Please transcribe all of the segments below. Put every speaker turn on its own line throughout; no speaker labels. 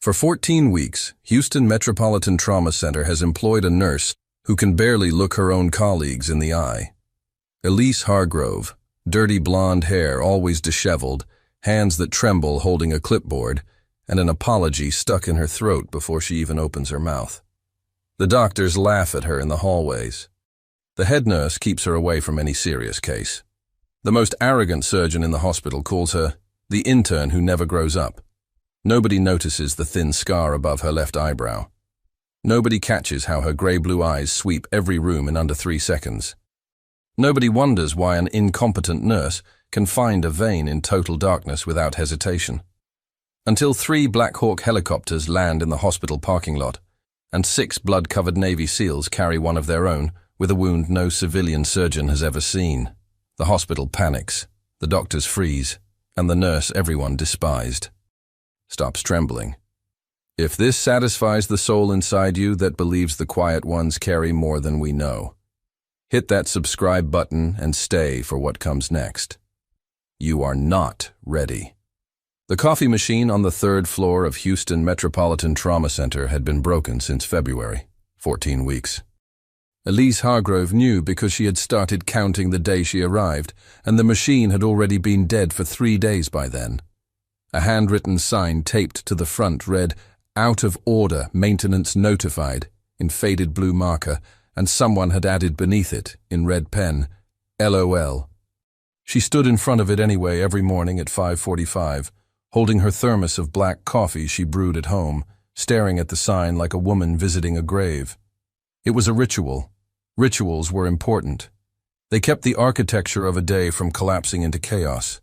For 14 weeks, Houston Metropolitan Trauma Center has employed a nurse who can barely look her own colleagues in the eye. Elise Hargrove, dirty blonde hair always disheveled, hands that tremble holding a clipboard, and an apology stuck in her throat before she even opens her mouth. The doctors laugh at her in the hallways. The head nurse keeps her away from any serious case. The most arrogant surgeon in the hospital calls her the intern who never grows up. Nobody notices the thin scar above her left eyebrow. Nobody catches how her gray-blue eyes sweep every room in under 3 seconds. Nobody wonders why an incompetent nurse can find a vein in total darkness without hesitation. Until 3 Black Hawk helicopters land in the hospital parking lot, and 6 blood-covered Navy SEALs carry one of their own with a wound no civilian surgeon has ever seen. The hospital panics, the doctors freeze, and the nurse everyone despised stops trembling. If this satisfies the soul inside you that believes the quiet ones carry more than we know, hit that subscribe button and stay for what comes next. You are not ready. The coffee machine on the 3rd floor of Houston Metropolitan Trauma Center had been broken since February, 14 weeks. Elise Hargrove knew because she had started counting the day she arrived, and the machine had already been dead for 3 days by then. A handwritten sign taped to the front read, "Out of order, maintenance notified," in faded blue marker, and someone had added beneath it, in red pen, LOL. She stood in front of it anyway every morning at 5:45, holding her thermos of black coffee she brewed at home, staring at the sign like a woman visiting a grave. It was a ritual. Rituals were important. They kept the architecture of a day from collapsing into chaos.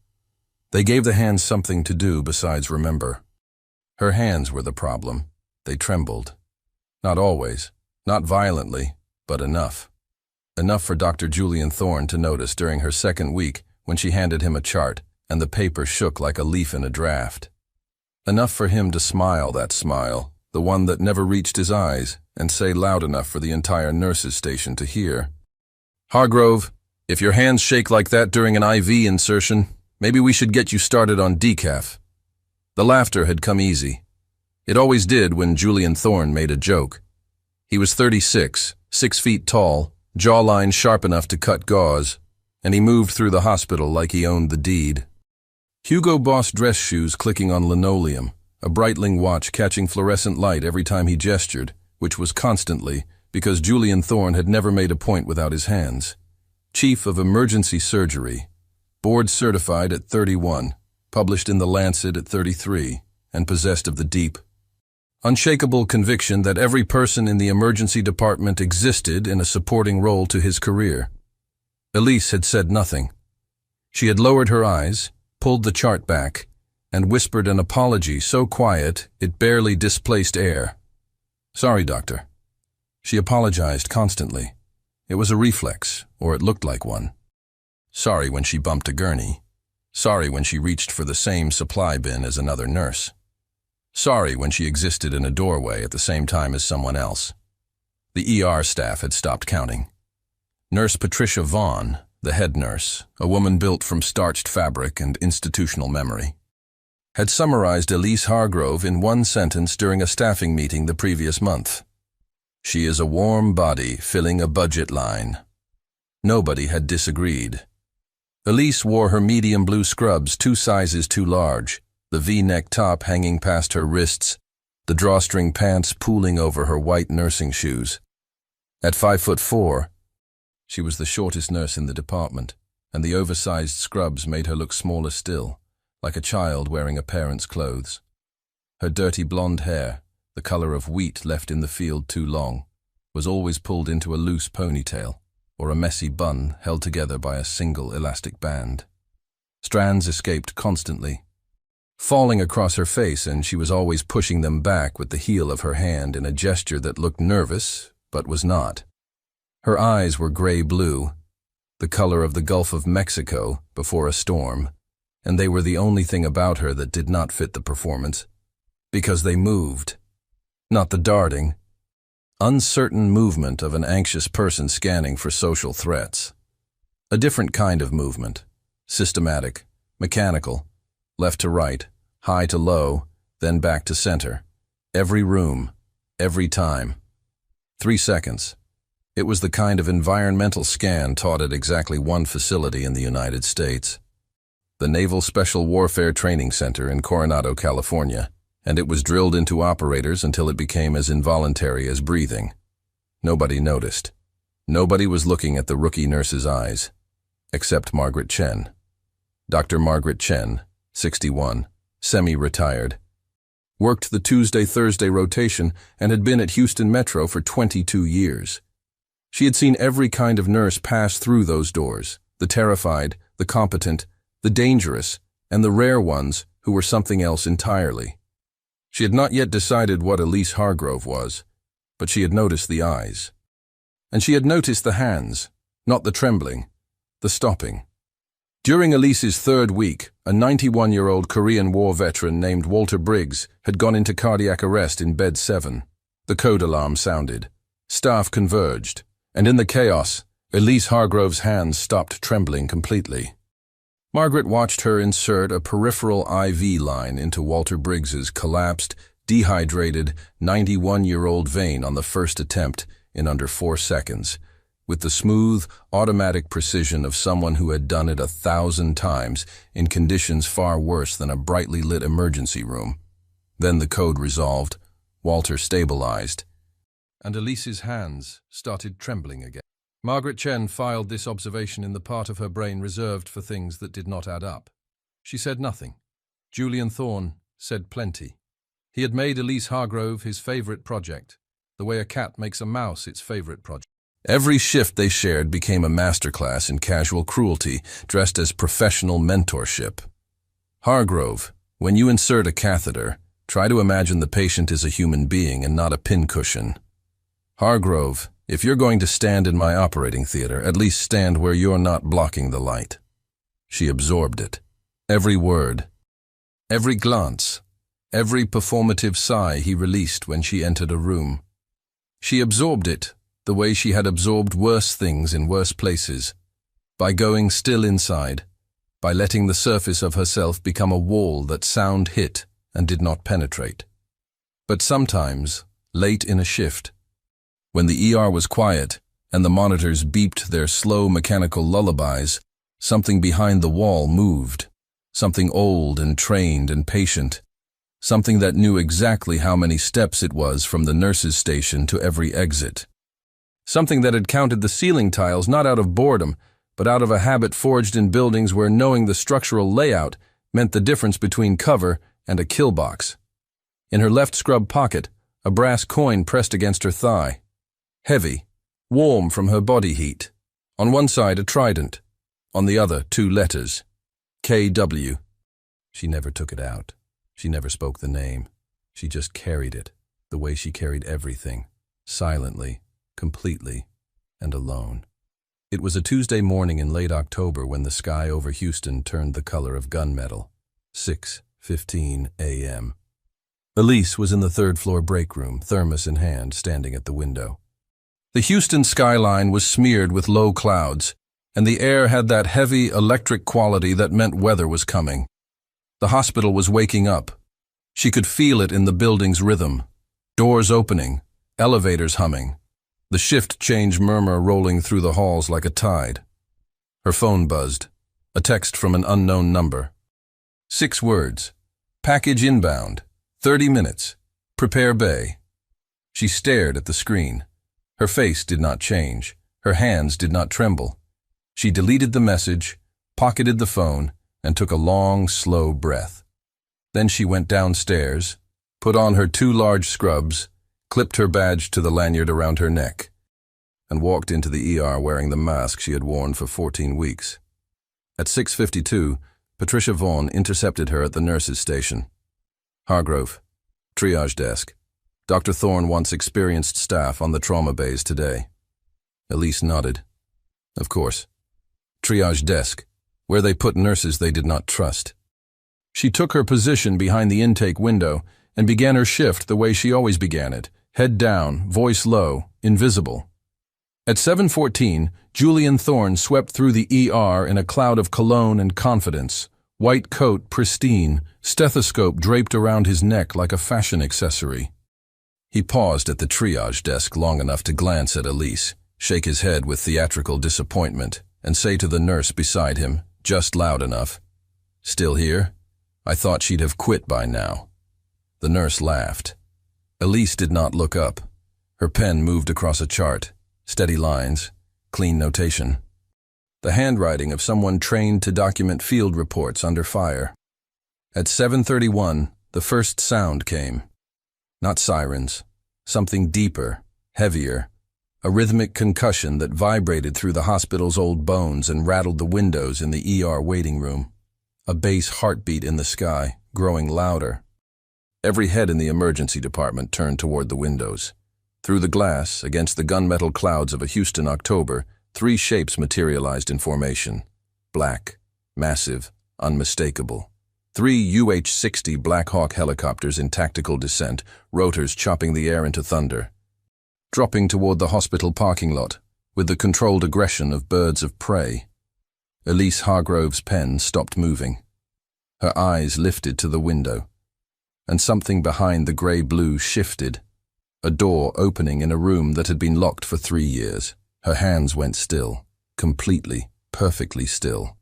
They gave the hands something to do besides remember. Her hands were the problem. They trembled. Not always, not violently, but enough. Enough for Dr. Julian Thorne to notice during her 2nd week when she handed him a chart and the paper shook like a leaf in a draft. Enough for him to smile that smile, the one that never reached his eyes, and say loud enough for the entire nurses' station to hear, "Hargrove, if your hands shake like that during an IV insertion, maybe we should get you started on decaf." The laughter had come easy. It always did when Julian Thorne made a joke. He was 36, 6 feet tall, jawline sharp enough to cut gauze, and he moved through the hospital like he owned the deed. Hugo Boss dress shoes clicking on linoleum, a Breitling watch catching fluorescent light every time he gestured, which was constantly, because Julian Thorne had never made a point without his hands. Chief of Emergency Surgery, board certified at 31, published in The Lancet at 33, and possessed of the deep, unshakable conviction that every person in the emergency department existed in a supporting role to his career. Elise had said nothing. She had lowered her eyes, pulled the chart back, and whispered an apology so quiet it barely displaced air. "Sorry, doctor." She apologized constantly. It was a reflex, or it looked like one. Sorry when she bumped a gurney. Sorry when she reached for the same supply bin as another nurse. Sorry when she existed in a doorway at the same time as someone else. The ER staff had stopped counting. Nurse Patricia Vaughn, the head nurse, a woman built from starched fabric and institutional memory, had summarized Elise Hargrove in one sentence during a staffing meeting the previous month. "She is a warm body filling a budget line." Nobody had disagreed. Elise wore her medium blue scrubs 2 sizes too large, the V-neck top hanging past her wrists, the drawstring pants pooling over her white nursing shoes. At 5'4", she was the shortest nurse in the department, and the oversized scrubs made her look smaller still, like a child wearing a parent's clothes. Her dirty blonde hair, the color of wheat left in the field too long, was always pulled into a loose ponytail, or a messy bun held together by a single elastic band. Strands escaped constantly, falling across her face, and she was always pushing them back with the heel of her hand in a gesture that looked nervous, but was not. Her eyes were gray-blue, the color of the Gulf of Mexico before a storm, and they were the only thing about her that did not fit the performance, because they moved. Not the darting, uncertain movement of an anxious person scanning for social threats. A different kind of movement, systematic, mechanical, left to right, high to low, then back to center, Every room, every time. 3 seconds. It was the kind of environmental scan taught at exactly one facility in the United States. The Naval Special Warfare Training Center in Coronado, California, and it was drilled into operators until it became as involuntary as breathing. Nobody noticed. Nobody was looking at the rookie nurse's eyes, except Margaret Chen. Dr. Margaret Chen, 61, semi-retired, worked the Tuesday-Thursday rotation and had been at Houston Metro for 22 years. She had seen every kind of nurse pass through those doors, the terrified, the competent, the dangerous, and the rare ones who were something else entirely. She had not yet decided what Elise Hargrove was, but she had noticed the eyes. And she had noticed the hands, not the trembling, the stopping. During Elise's third week, a 91-year-old Korean War veteran named Walter Briggs had gone into cardiac arrest in bed 7. The code alarm sounded. Staff converged, and in the chaos, Elise Hargrove's hands stopped trembling completely. Margaret watched her insert a peripheral IV line into Walter Briggs's collapsed, dehydrated, 91-year-old vein on the first attempt in under 4 seconds, with the smooth, automatic precision of someone who had done it 1,000 times in conditions far worse than a brightly lit emergency room. Then the code resolved, Walter stabilized, and Elise's hands started trembling again. Margaret Chen filed this observation in the part of her brain reserved for things that did not add up. She said nothing. Julian Thorne said plenty. He had made Elise Hargrove his favorite project, the way a cat makes a mouse its favorite project. Every shift they shared became a masterclass in casual cruelty, dressed as professional mentorship. Hargrove, when you insert a catheter, try to imagine the patient is a human being and not a pincushion. Hargrove, if you're going to stand in my operating theater, at least stand where you're not blocking the light. She absorbed it. Every word, every glance, every performative sigh he released when she entered a room. She absorbed it the way she had absorbed worse things in worse places, by going still inside, by letting the surface of herself become a wall that sound hit and did not penetrate. But sometimes, late in a shift, when the ER was quiet and the monitors beeped their slow mechanical lullabies, something behind the wall moved, something old and trained and patient, something that knew exactly how many steps it was from the nurse's station to every exit. Something that had counted the ceiling tiles not out of boredom, but out of a habit forged in buildings where knowing the structural layout meant the difference between cover and a kill box. In her left scrub pocket, a brass coin pressed against her thigh. Heavy, warm from her body heat. On one side a trident, on the other 2 letters. KW. She never took it out. She never spoke the name. She just carried it, the way she carried everything, silently, completely, and alone. It was a Tuesday morning in late October when the sky over Houston turned the color of gunmetal. 6:15 a.m. Elise was in the third-floor break room, thermos in hand, standing at the window. The Houston skyline was smeared with low clouds, and the air had that heavy electric quality that meant weather was coming. The hospital was waking up. She could feel it in the building's rhythm. Doors opening, elevators humming, the shift change murmur rolling through the halls like a tide. Her phone buzzed. A text from an unknown number. 6 words. Package inbound. 30 minutes. Prepare bay. She stared at the screen. Her face did not change. Her hands did not tremble. She deleted the message, pocketed the phone, and took a long, slow breath. Then she went downstairs, put on her 2 large scrubs, clipped her badge to the lanyard around her neck, and walked into the ER wearing the mask she had worn for 14 weeks. At 6:52, Patricia Vaughn intercepted her at the nurse's station. Hargrove, triage desk. Dr. Thorne wants experienced staff on the trauma bays today. Elise nodded. Of course. Triage desk, where they put nurses they did not trust. She took her position behind the intake window and began her shift the way she always began it, head down, voice low, invisible. At 7:14, Julian Thorne swept through the ER in a cloud of cologne and confidence, white coat pristine, stethoscope draped around his neck like a fashion accessory. He paused at the triage desk long enough to glance at Elise, shake his head with theatrical disappointment, and say to the nurse beside him, just loud enough, "Still here? I thought she'd have quit by now." The nurse laughed. Elise did not look up. Her pen moved across a chart, steady lines, clean notation. The handwriting of someone trained to document field reports under fire. At 7:31, the first sound came. Not sirens, something deeper, heavier, a rhythmic concussion that vibrated through the hospital's old bones and rattled the windows in the ER waiting room. A bass heartbeat in the sky, growing louder. Every head in the emergency department turned toward the windows. Through the glass, against the gunmetal clouds of a Houston October, 3 shapes materialized in formation. Black, massive, unmistakable. 3 UH-60 Black Hawk helicopters in tactical descent, rotors chopping the air into thunder. Dropping toward the hospital parking lot, with the controlled aggression of birds of prey. Elise Hargrove's pen stopped moving. Her eyes lifted to the window, and something behind the gray-blue shifted. A door opening in a room that had been locked for 3 years. Her hands went still, completely, perfectly still.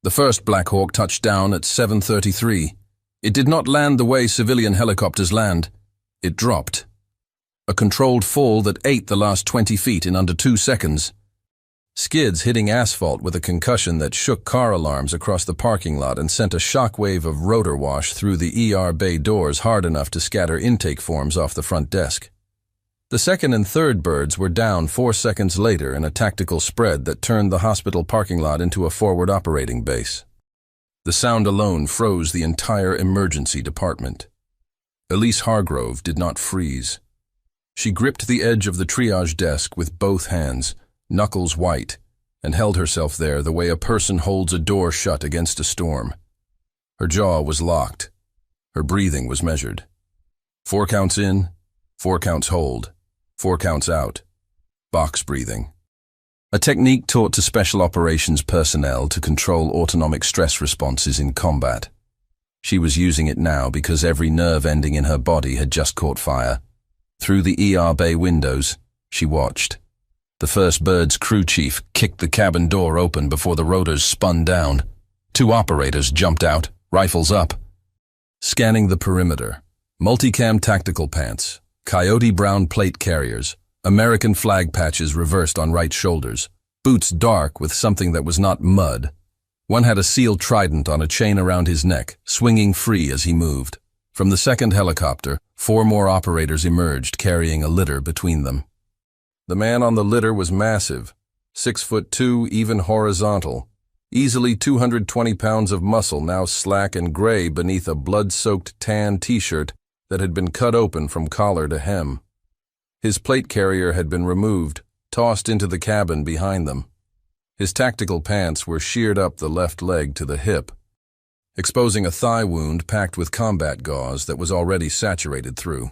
The first Black Hawk touched down at 7:33. It did not land the way civilian helicopters land. It dropped. A controlled fall that ate the last 20 feet in under 2 seconds. Skids hitting asphalt with a concussion that shook car alarms across the parking lot and sent a shockwave of rotor wash through the ER bay doors hard enough to scatter intake forms off the front desk. The second and third birds were down 4 seconds later in a tactical spread that turned the hospital parking lot into a forward operating base. The sound alone froze the entire emergency department. Elise Hargrove did not freeze. She gripped the edge of the triage desk with both hands, knuckles white, and held herself there the way a person holds a door shut against a storm. Her jaw was locked. Her breathing was measured. 4 counts in, 4 counts hold, 4 counts out. Box breathing. A technique taught to special operations personnel to control autonomic stress responses in combat. She was using it now because every nerve ending in her body had just caught fire. Through the ER bay windows, she watched. The first bird's crew chief kicked the cabin door open before the rotors spun down. 2 operators jumped out, rifles up. Scanning the perimeter. Multicam tactical pants, coyote brown plate carriers, American flag patches reversed on right shoulders, boots dark with something that was not mud. One had a sealed trident on a chain around his neck, swinging free as he moved. From the second helicopter, 4 more operators emerged, carrying a litter between them. The man on the litter was massive, 6'2", even horizontal, easily 220 pounds of muscle, now slack and gray beneath a blood-soaked tan t-shirt that had been cut open from collar to hem. His plate carrier had been removed, tossed into the cabin behind them. His tactical pants were sheared up the left leg to the hip, exposing a thigh wound packed with combat gauze that was already saturated through.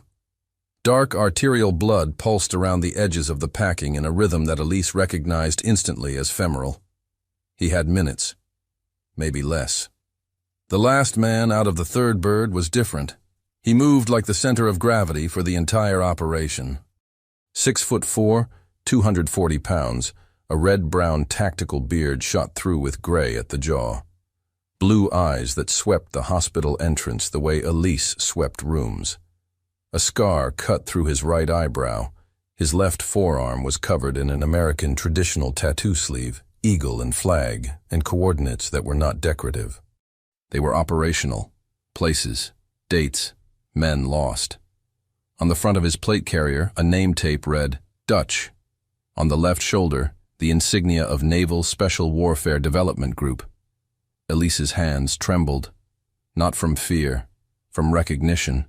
Dark arterial blood pulsed around the edges of the packing in a rhythm that Elise recognized instantly as femoral. He had minutes, maybe less. The last man out of the third bird was different. He moved like the center of gravity for the entire operation. 6'4", 240 pounds, a red-brown tactical beard shot through with gray at the jaw. Blue eyes that swept the hospital entrance the way Elise swept rooms. A scar cut through his right eyebrow. His left forearm was covered in an American traditional tattoo sleeve, eagle and flag, and coordinates that were not decorative. They were operational. Places, dates, men lost. On the front of his plate carrier, a name tape read, Dutch. On the left shoulder, the insignia of Naval Special Warfare Development Group. Elise's hands trembled, not from fear, from recognition.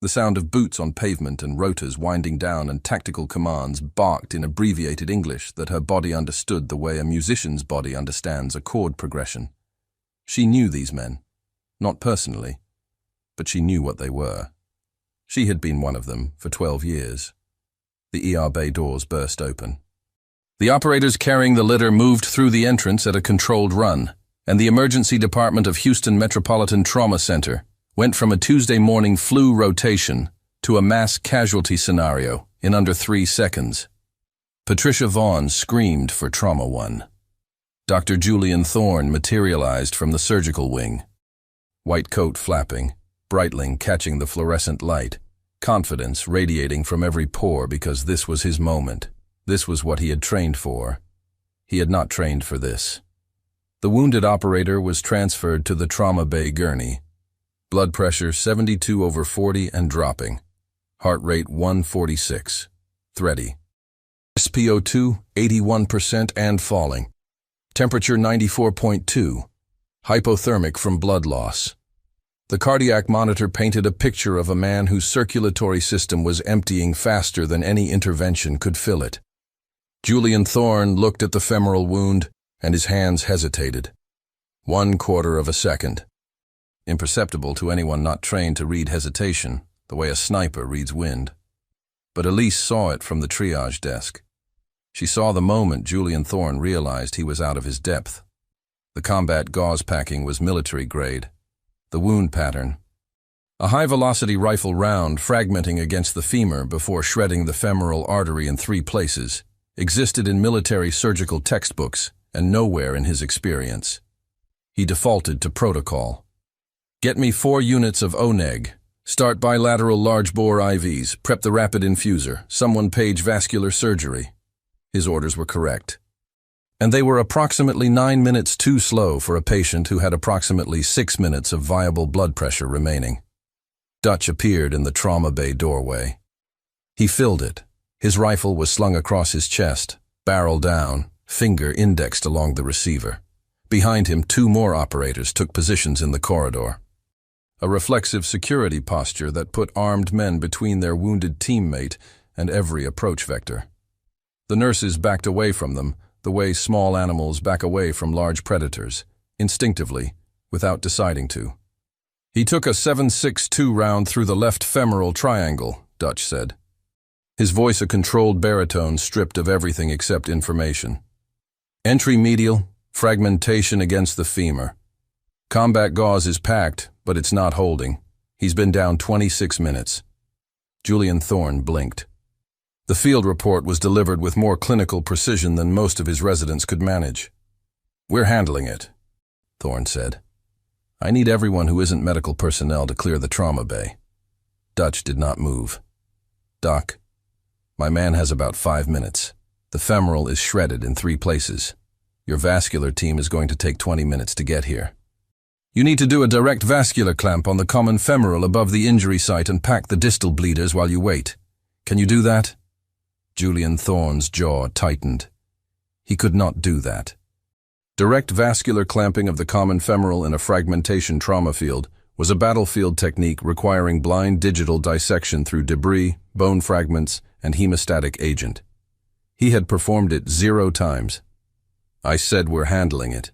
The sound of boots on pavement and rotors winding down and tactical commands barked in abbreviated English that her body understood the way a musician's body understands a chord progression. She knew these men, not personally, but she knew what they were. She had been one of them for 12 years. The ER bay doors burst open. The operators carrying the litter moved through the entrance at a controlled run, and the emergency department of Houston Metropolitan Trauma Center went from a Tuesday morning flu rotation to to a mass casualty scenario in under 3 seconds. Patricia Vaughn screamed for Trauma 1. Dr. Julian Thorne materialized from the surgical wing. White coat flapping, Breitling catching the fluorescent light, confidence radiating from every pore because this was his moment. This was what he had trained for. He had not trained for this. The wounded operator was transferred to the trauma bay gurney. Blood pressure 72/40 and dropping. Heart rate 146. Thready. SpO2 81% and falling. Temperature 94.2. Hypothermic from blood loss. The cardiac monitor painted a picture of a man whose circulatory system was emptying faster than any intervention could fill it. Julian Thorne looked at the femoral wound, and his hands hesitated. 1/4 of a second. Imperceptible to anyone not trained to read hesitation, the way a sniper reads wind. But Elise saw it from the triage desk. She saw the moment Julian Thorne realized he was out of his depth. The combat gauze packing was military grade. The wound pattern. A high-velocity rifle round fragmenting against the femur before shredding the femoral artery in 3 places existed in military surgical textbooks and nowhere in his experience. He defaulted to protocol. Get me 4 units of ONEG. Start bilateral large-bore IVs. Prep the rapid infuser. Someone page vascular surgery. His orders were correct. And they were approximately 9 minutes too slow for a patient who had approximately 6 minutes of viable blood pressure remaining. Dutch appeared in the trauma bay doorway. He filled it. His rifle was slung across his chest, barrel down, finger indexed along the receiver. Behind him, 2 more operators took positions in the corridor. A reflexive security posture that put armed men between their wounded teammate and every approach vector. The nurses backed away from them, the way small animals back away from large predators, instinctively, without deciding to. He took a 7.62 round through the left femoral triangle, Dutch said. His voice a controlled baritone stripped of everything except information. Entry medial, fragmentation against the femur. Combat gauze is packed, but it's not holding. He's been down 26 minutes. Julian Thorne blinked. The field report was delivered with more clinical precision than most of his residents could manage. We're handling it, Thorne said. I need everyone who isn't medical personnel to clear the trauma bay. Dutch did not move. Doc, my man has about 5 minutes. The femoral is shredded in 3 places. Your vascular team is going to take 20 minutes to get here. You need to do a direct vascular clamp on the common femoral above the injury site and pack the distal bleeders while you wait. Can you do that? Julian Thorne's jaw tightened. He could not do that. Direct vascular clamping of the common femoral in a fragmentation trauma field was a battlefield technique requiring blind digital dissection through debris, bone fragments, and hemostatic agent. He had performed it 0 times. I said we're handling it.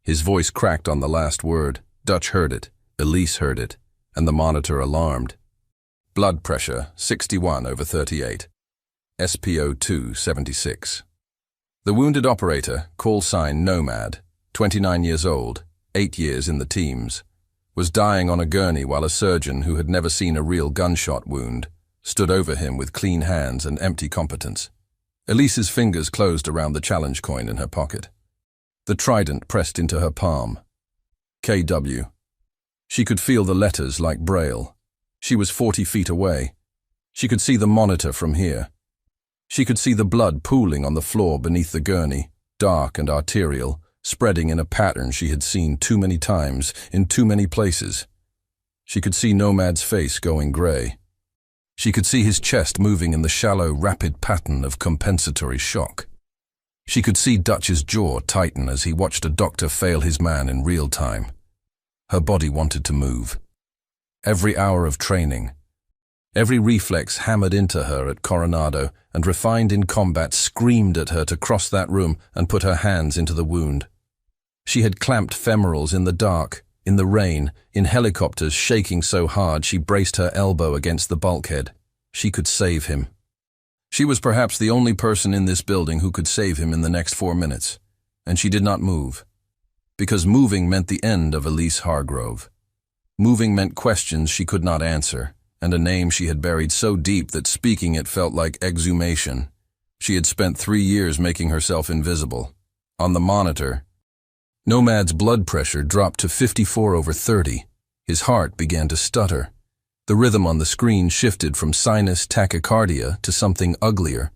His voice cracked on the last word. Dutch heard it, Elise heard it, and the monitor alarmed. Blood pressure 61/38. SpO2 76. The wounded operator, call sign Nomad, 29 years old, 8 years in the teams, was dying on a gurney while a surgeon who had never seen a real gunshot wound stood over him with clean hands and empty competence. Elise's fingers closed around the challenge coin in her pocket. The trident pressed into her palm. KW. She could feel the letters like Braille. She was 40 feet away. She could see the monitor from here. She could see the blood pooling on the floor beneath the gurney, dark and arterial, spreading in a pattern she had seen too many times, in too many places. She could see Nomad's face going gray. She could see his chest moving in the shallow, rapid pattern of compensatory shock. She could see Dutch's jaw tighten as he watched a doctor fail his man in real time. Her body wanted to move. Every hour of training, every reflex hammered into her at Coronado and refined in combat screamed at her to cross that room and put her hands into the wound. She had clamped femorals in the dark, in the rain, in helicopters shaking so hard she braced her elbow against the bulkhead. She could save him. She was perhaps the only person in this building who could save him in the next 4 minutes, and she did not move. Because moving meant the end of Elise Hargrove. Moving meant questions she could not answer, and a name she had buried so deep that speaking it felt like exhumation. She had spent 3 years making herself invisible. On the monitor, Nomad's blood pressure dropped to 54/30. His heart began to stutter. The rhythm on the screen shifted from sinus tachycardia to something uglier,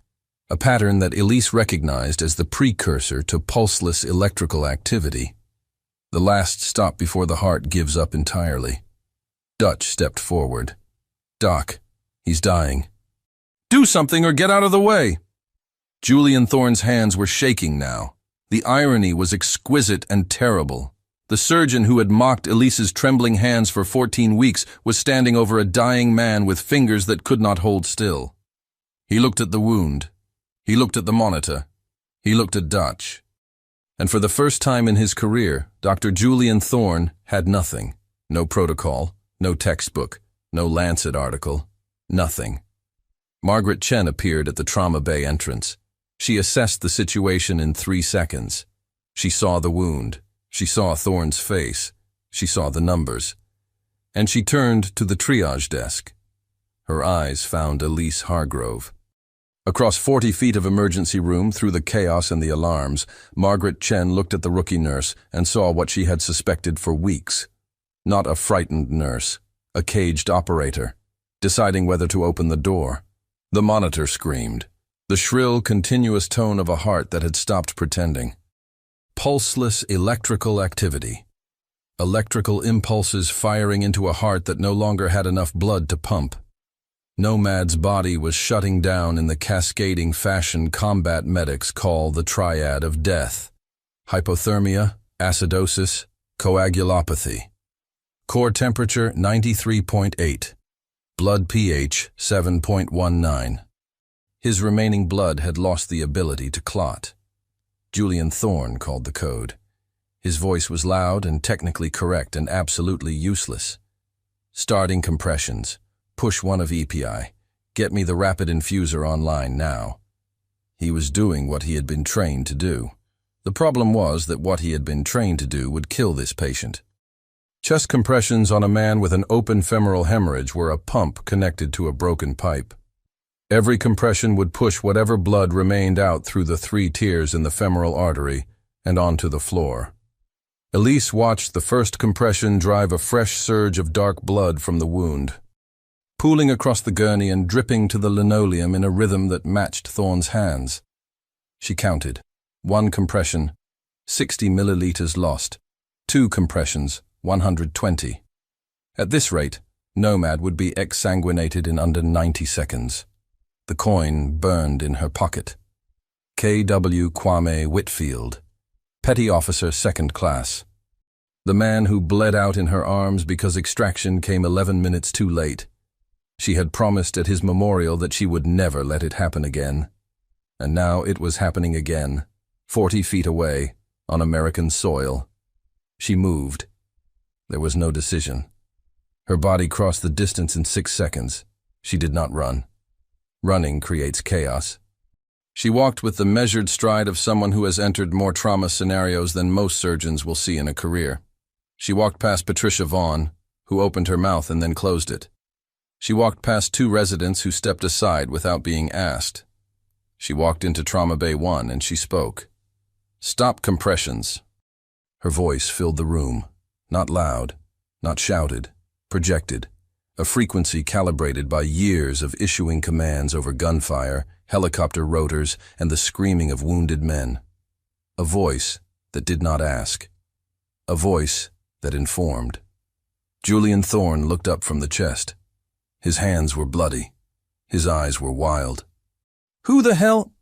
a pattern that Elise recognized as the precursor to pulseless electrical activity. The last stop before the heart gives up entirely. Dutch stepped forward. "Doc, he's dying." "Do something or get out of the way!" Julian Thorne's hands were shaking now. The irony was exquisite and terrible. The surgeon who had mocked Elise's trembling hands for 14 weeks was standing over a dying man with fingers that could not hold still. He looked at the wound. He looked at the monitor. He looked at Dutch. And for the first time in his career, Dr. Julian Thorne had nothing. No protocol, no textbook, no Lancet article, nothing. Margaret Chen appeared at the trauma bay entrance. She assessed the situation in 3 seconds. She saw the wound. She saw Thorne's face. She saw the numbers. And she turned to the triage desk. Her eyes found Elise Hargrove. Across 40 feet of emergency room, through the chaos and the alarms, Margaret Chen looked at the rookie nurse and saw what she had suspected for weeks. Not a frightened nurse, a caged operator, deciding whether to open the door. The monitor screamed, the shrill, continuous tone of a heart that had stopped pretending. Pulseless electrical activity. Electrical impulses firing into a heart that no longer had enough blood to pump. Nomad's body was shutting down in the cascading fashion combat medics call the triad of death. Hypothermia, acidosis, coagulopathy. Core temperature 93.8. Blood pH 7.19. His remaining blood had lost the ability to clot. Julian Thorne called the code. His voice was loud and technically correct and absolutely useless. Starting compressions. Push 1 of EPI. Get me the rapid infuser online now. He was doing what he had been trained to do. The problem was that what he had been trained to do would kill this patient. Chest compressions on a man with an open femoral hemorrhage were a pump connected to a broken pipe. Every compression would push whatever blood remained out through the 3 tiers in the femoral artery and onto the floor. Elise watched the first compression drive a fresh surge of dark blood from the wound, pooling across the gurney and dripping to the linoleum in a rhythm that matched Thorne's hands. She counted. 1 compression, 60 milliliters lost. 2 compressions, 120. At this rate, Nomad would be exsanguinated in under 90 seconds. The coin burned in her pocket. K.W. Kwame Whitfield, Petty Officer 2nd Class. The man who bled out in her arms because extraction came 11 minutes too late. She had promised at his memorial that she would never let it happen again. And now it was happening again, 40 feet away, on American soil. She moved. There was no decision. Her body crossed the distance in 6 seconds. She did not run. Running creates chaos. She walked with the measured stride of someone who has entered more trauma scenarios than most surgeons will see in a career. She walked past Patricia Vaughn, who opened her mouth and then closed it. She walked past 2 residents who stepped aside without being asked. She walked into Trauma Bay 1 and she spoke. "Stop compressions." Her voice filled the room, not loud, not shouted, projected, a frequency calibrated by years of issuing commands over gunfire, helicopter rotors, and the screaming of wounded men. A voice that did not ask. A voice that informed. Julian Thorne looked up from the chest. His hands were bloody. His eyes were wild. "Who the hell?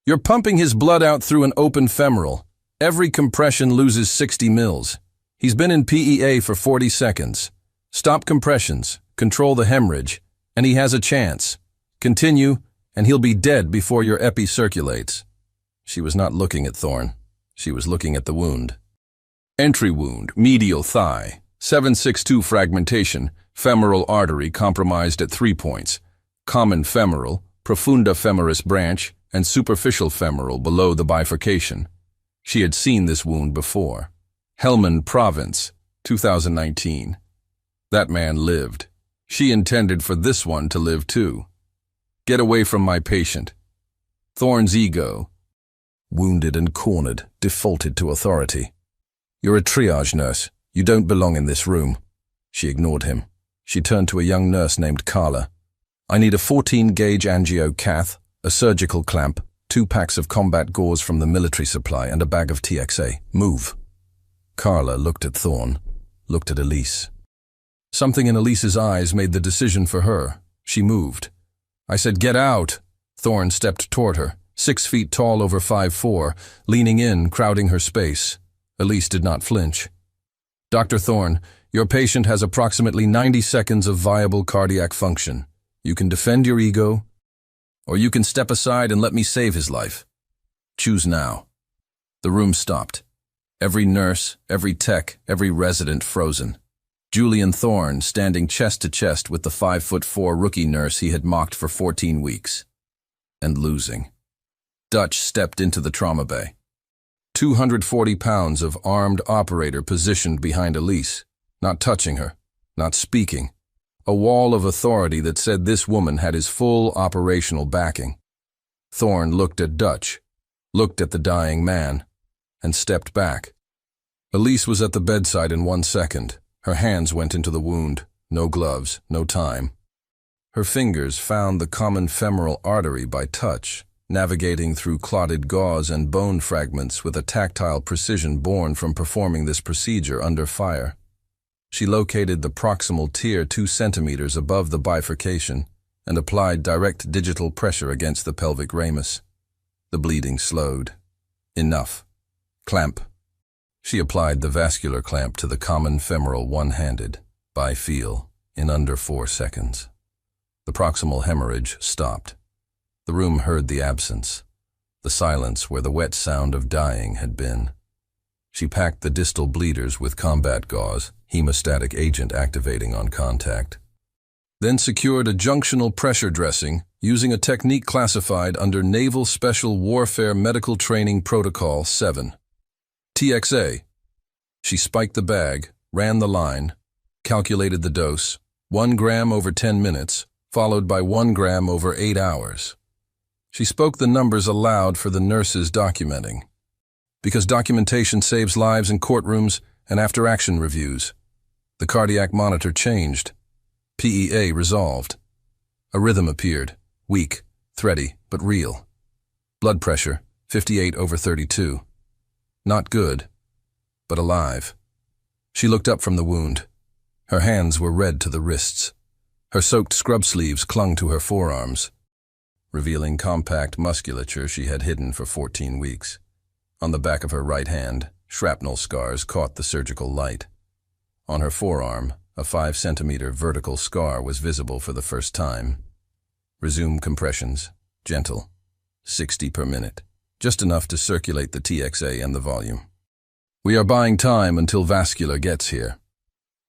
You're pumping his blood out through an open femoral. Every compression loses 60 mils. He's been in PEA for 40 seconds. Stop compressions, control the hemorrhage, and he has a chance. Continue, and he'll be dead before your epi circulates." She was not looking at Thorne. She was looking at the wound. Entry wound, medial thigh, 762 fragmentation, femoral artery compromised at 3 points, common femoral, profunda femoris branch, and superficial femoral below the bifurcation. She had seen this wound before. Helmand Province, 2019. That man lived. She intended for this one to live too. Get away from my patient. Thorne's ego, wounded and cornered, defaulted to authority. You're a triage nurse. You don't belong in this room. She ignored him. She turned to a young nurse named Carla. I need a 14-gauge angio cath, a surgical clamp, 2 packs of combat gauze from the military supply, and a bag of TXA. Move. Carla looked at Thorne, looked at Elise. Something in Elise's eyes made the decision for her. She moved. I said, get out. Thorne stepped toward her, 6 feet tall over 5'4", leaning in, crowding her space. Elise did not flinch. Dr. Thorne, your patient has approximately 90 seconds of viable cardiac function. You can defend your ego, or you can step aside and let me save his life. Choose now. The room stopped. Every nurse, every tech, every resident frozen. Julian Thorne standing chest to chest with the 5'4" rookie nurse he had mocked for 14 weeks. And losing. Dutch stepped into the trauma bay. 240 pounds of armed operator positioned behind Elise, not touching her, not speaking. A wall of authority that said this woman had his full operational backing. Thorne looked at Dutch, looked at the dying man, and stepped back. Elise was at the bedside in 1 second. Her hands went into the wound. No gloves, no time. Her fingers found the common femoral artery by touch, navigating through clotted gauze and bone fragments with a tactile precision born from performing this procedure under fire. She located the proximal tear 2 centimeters above the bifurcation and applied direct digital pressure against the pelvic ramus. The bleeding slowed. Enough. Clamp. She applied the vascular clamp to the common femoral one-handed, by feel, in under 4 seconds. The proximal hemorrhage stopped. The room heard the absence, the silence where the wet sound of dying had been. She packed the distal bleeders with combat gauze, hemostatic agent activating on contact. Then secured a junctional pressure dressing using a technique classified under Naval Special Warfare Medical Training Protocol 7. TXA. She spiked the bag, ran the line, calculated the dose, 1 gram over 10 minutes, followed by 1 gram over 8 hours. She spoke the numbers aloud for the nurses documenting. Because documentation saves lives in courtrooms and after-action reviews. The cardiac monitor changed. PEA resolved. A rhythm appeared, weak, thready, but real. Blood pressure, 58/32. Not good, but alive. She looked up from the wound. Her hands were red to the wrists. Her soaked scrub sleeves clung to her forearms, revealing compact musculature she had hidden for 14 weeks. On the back of her right hand, shrapnel scars caught the surgical light. On her forearm, a 5-centimeter vertical scar was visible for the first time. Resume compressions. Gentle. 60 per minute. Just enough to circulate the TXA and the volume. We are buying time until vascular gets here.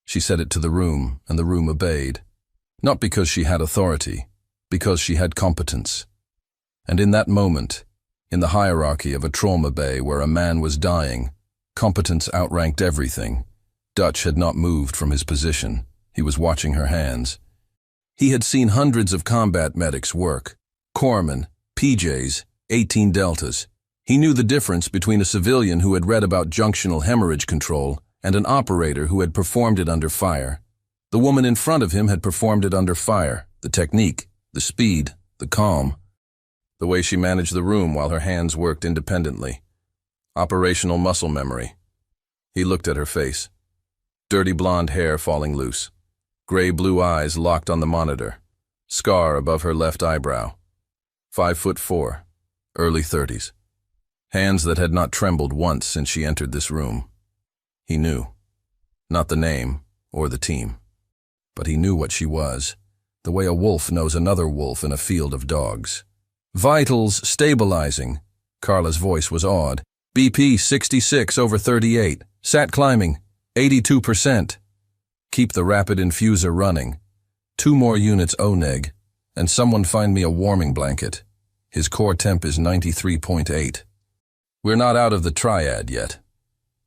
She said it to the room, and the room obeyed. Not because she had authority, because she had competence. And in that moment, in the hierarchy of a trauma bay where a man was dying, competence outranked everything. Dutch had not moved from his position. He was watching her hands. He had seen hundreds of combat medics work. Corpsmen, PJs, 18 deltas. He knew the difference between a civilian who had read about junctional hemorrhage control and an operator who had performed it under fire. The woman in front of him had performed it under fire. The technique, the speed, the calm. The way she managed the room while her hands worked independently. Operational muscle memory. He looked at her face. Dirty blonde hair falling loose. Gray-blue eyes locked on the monitor. Scar above her left eyebrow. 5'4", early 30s. Hands that had not trembled once since she entered this room. He knew. Not the name or the team. But he knew what she was, the way a wolf knows another wolf in a field of dogs. Vitals stabilizing. Carla's voice was awed. BP 66/38. Sat climbing. 82%. Keep the rapid infuser running. 2 more units ONEG, and someone find me a warming blanket. His core temp is 93.8. We're not out of the triad yet.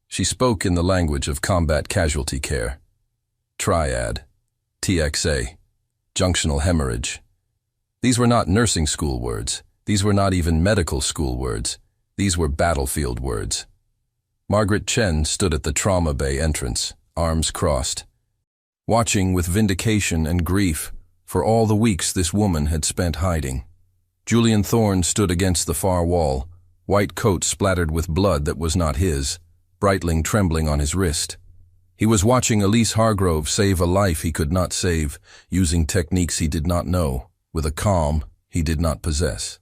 She spoke in the language of combat casualty care. Triad. TXA. junctional hemorrhage. These were not nursing school words. These were not even medical school words. These were battlefield words. Margaret Chen stood at the trauma bay entrance, arms crossed, watching with vindication and grief for all the weeks this woman had spent hiding. Julian Thorne stood against the far wall, white coat splattered with blood that was not his, Breitling trembling on his wrist. He was watching Elise Hargrove save a life he could not save, using techniques he did not know, with a calm he did not possess.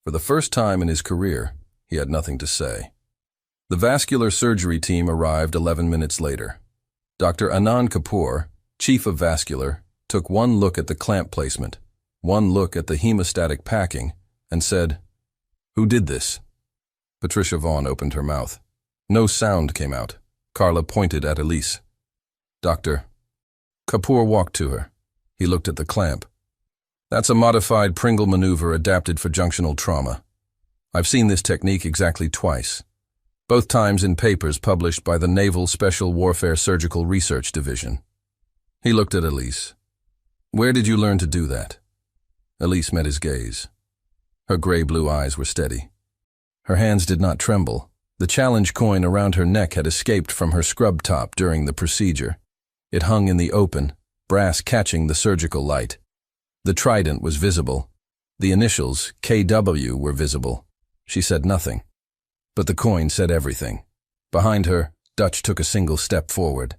For the first time in his career, he had nothing to say. The vascular surgery team arrived 11 minutes later. Dr. Anand Kapoor, chief of vascular, took one look at the clamp placement, one look at the hemostatic packing, and said, "Who did this?" Patricia Vaughn opened her mouth. No sound came out. Carla pointed at Elise. "Doctor." Kapoor walked to her. He looked at the clamp. "That's a modified Pringle maneuver adapted for junctional trauma. I've seen this technique exactly twice, both times in papers published by the Naval Special Warfare Surgical Research Division." He looked at Elise. "Where did you learn to do that?" Elise met his gaze. Her gray-blue eyes were steady. Her hands did not tremble. The challenge coin around her neck had escaped from her scrub top during the procedure. It hung in the open, brass catching the surgical light. The trident was visible. The initials, KW, were visible. She said nothing. But the coin said everything. Behind her, Dutch took a single step forward.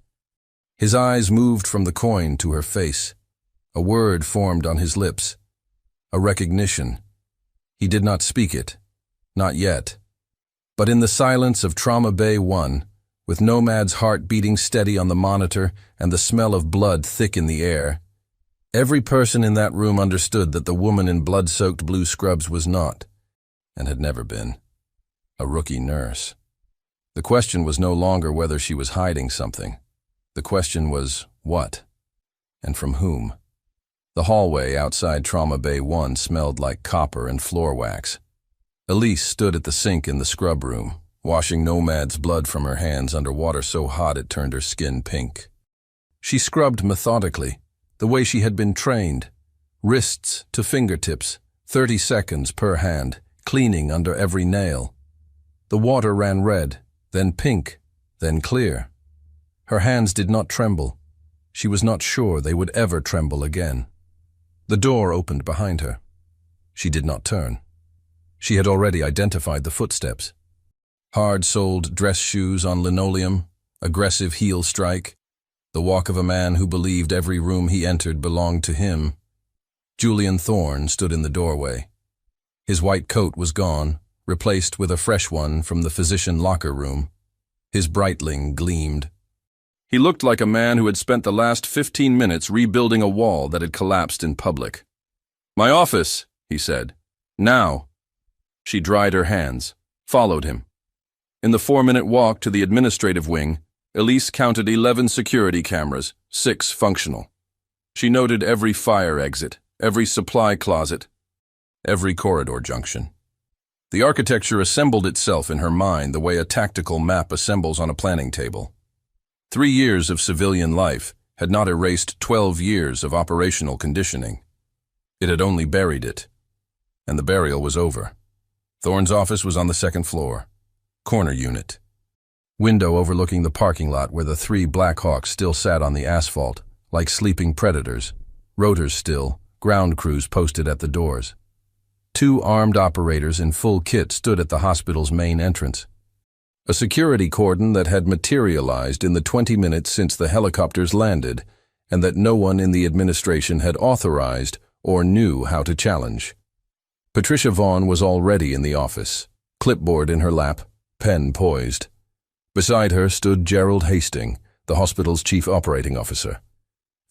His eyes moved from the coin to her face. A word formed on his lips. A recognition. He did not speak it. Not yet. But in the silence of Trauma Bay 1, with Nomad's heart beating steady on the monitor and the smell of blood thick in the air, every person in that room understood that the woman in blood-soaked blue scrubs was not, and had never been, a rookie nurse. The question was no longer whether she was hiding something. The question was, what? And from whom? The hallway outside Trauma Bay 1 smelled like copper and floor wax. Elise stood at the sink in the scrub room, washing Nomad's blood from her hands under water so hot it turned her skin pink. She scrubbed methodically, the way she had been trained, wrists to fingertips, 30 seconds per hand, cleaning under every nail. The water ran red, then pink, then clear. Her hands did not tremble. She was not sure they would ever tremble again. The door opened behind her. She did not turn. She had already identified the footsteps. Hard-soled dress shoes on linoleum, aggressive heel strike, the walk of a man who believed every room he entered belonged to him. Julian Thorne stood in the doorway. His white coat was gone, replaced with a fresh one from the physician locker room. His Breitling gleamed. He looked like a man who had spent the last 15 minutes rebuilding a wall that had collapsed in public. "My office," he said. "Now." She dried her hands, followed him. In the 4-minute walk to the administrative wing, Elise counted 11 security cameras, 6 functional. She noted every fire exit, every supply closet, every corridor junction. The architecture assembled itself in her mind the way a tactical map assembles on a planning table. 3 years of civilian life had not erased 12 years of operational conditioning. It had only buried it. And the burial was over. Thorne's office was on the 2nd floor. Corner unit. Window overlooking the parking lot where the 3 Black Hawks still sat on the asphalt, like sleeping predators. Rotors still, ground crews posted at the doors. 2 armed operators in full kit stood at the hospital's main entrance. A security cordon that had materialized in the 20 minutes since the helicopters landed, and that no one in the administration had authorized or knew how to challenge. Patricia Vaughn was already in the office, clipboard in her lap, pen poised. Beside her stood Gerald Hastings, the hospital's chief operating officer.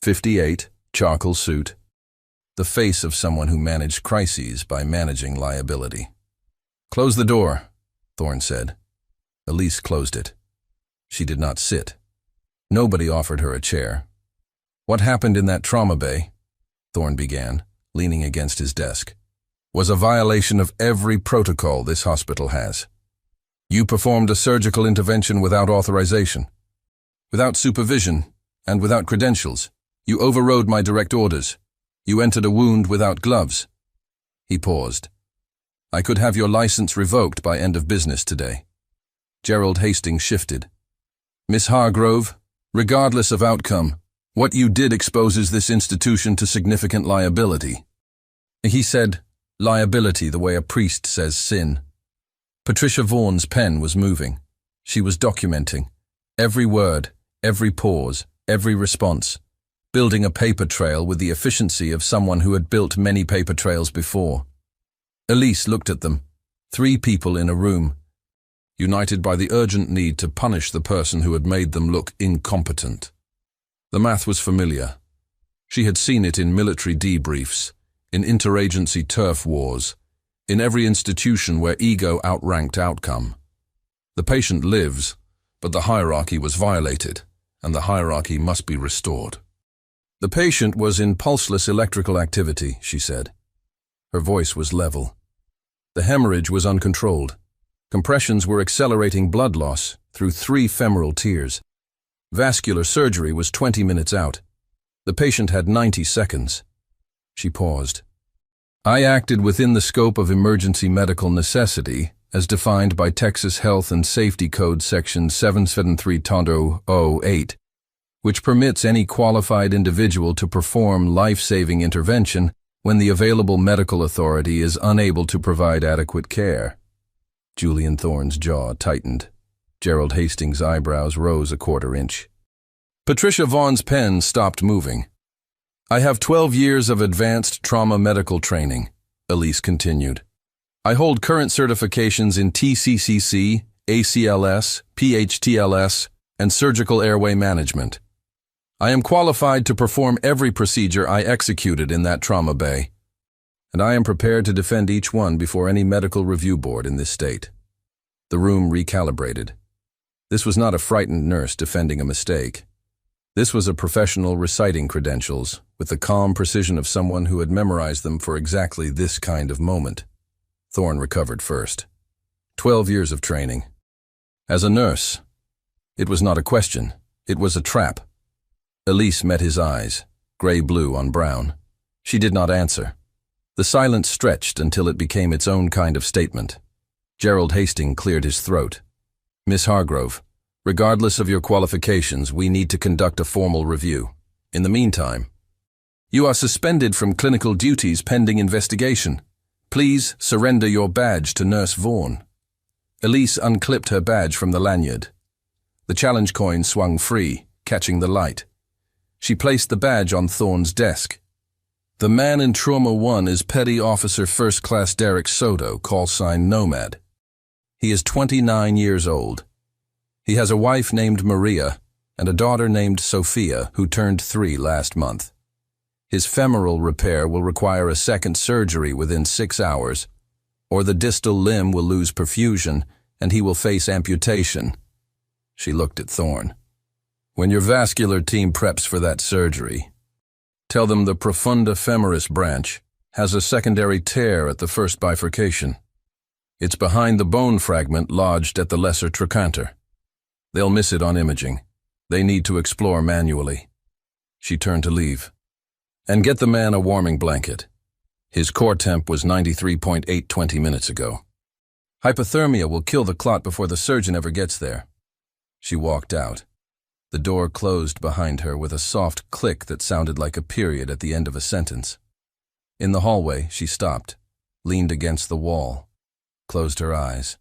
58, charcoal suit. The face of someone who managed crises by managing liability. "Close the door," Thorne said. Elise closed it. She did not sit. Nobody offered her a chair. "What happened in that trauma bay," Thorne began, leaning against his desk, "was a violation of every protocol this hospital has. You performed a surgical intervention without authorization, without supervision, and without credentials. You overrode my direct orders. You entered a wound without gloves. He paused. I could have your license revoked by end of business today. Gerald Hastings shifted. Miss Hargrove, regardless of outcome, what you did exposes this institution to significant liability. He said, liability the way a priest says sin. Patricia Vaughan's pen was moving. She was documenting. Every word, every pause, every response. Building a paper trail with the efficiency of someone who had built many paper trails before. Elise looked at them. 3 people in a room, united by the urgent need to punish the person who had made them look incompetent. The math was familiar. She had seen it in military debriefs, in interagency turf wars, in every institution where ego outranked outcome. The patient lives, but the hierarchy was violated, and the hierarchy must be restored. The patient was in pulseless electrical activity, she said. Her voice was level. The hemorrhage was uncontrolled. Compressions were accelerating blood loss through 3 femoral tiers. Vascular surgery was 20 minutes out. The patient had 90 seconds. She paused. I acted within the scope of emergency medical necessity as defined by Texas Health and Safety Code Section 773.08, which permits any qualified individual to perform life-saving intervention when the available medical authority is unable to provide adequate care. Julian Thorne's jaw tightened. Gerald Hastings' eyebrows rose a 1/4 inch. Patricia Vaughan's pen stopped moving. I have 12 years of advanced trauma medical training, Elise continued. I hold current certifications in TCCC, ACLS, PHTLS, and surgical airway management. I am qualified to perform every procedure I executed in that trauma bay, and I am prepared to defend each one before any medical review board in this state. The room recalibrated. This was not a frightened nurse defending a mistake. This was a professional reciting credentials with the calm precision of someone who had memorized them for exactly this kind of moment. Thorne recovered first. 12 years of training. As a nurse, it was not a question, it was a trap. Elise met his eyes, gray-blue on brown. She did not answer. The silence stretched until it became its own kind of statement. Gerald Hastings cleared his throat. Miss Hargrove, regardless of your qualifications, we need to conduct a formal review. In the meantime, you are suspended from clinical duties pending investigation. Please surrender your badge to Nurse Vaughan. Elise unclipped her badge from the lanyard. The challenge coin swung free, catching the light. She placed the badge on Thorne's desk. The man in Trauma 1 is Petty Officer First Class Derek Soto, call sign Nomad. He is 29 years old. He has a wife named Maria and a daughter named Sophia who turned 3 last month. His femoral repair will require a second surgery within 6 hours, or the distal limb will lose perfusion and he will face amputation. She looked at Thorne. When your vascular team preps for that surgery, tell them the profunda femoris branch has a secondary tear at the first bifurcation. It's behind the bone fragment lodged at the lesser trochanter. They'll miss it on imaging. They need to explore manually. She turned to leave. And get the man a warming blanket. His core temp was 93.8 20 minutes ago. Hypothermia will kill the clot before the surgeon ever gets there. She walked out. The door closed behind her with a soft click that sounded like a period at the end of a sentence. In the hallway, she stopped, leaned against the wall, closed her eyes.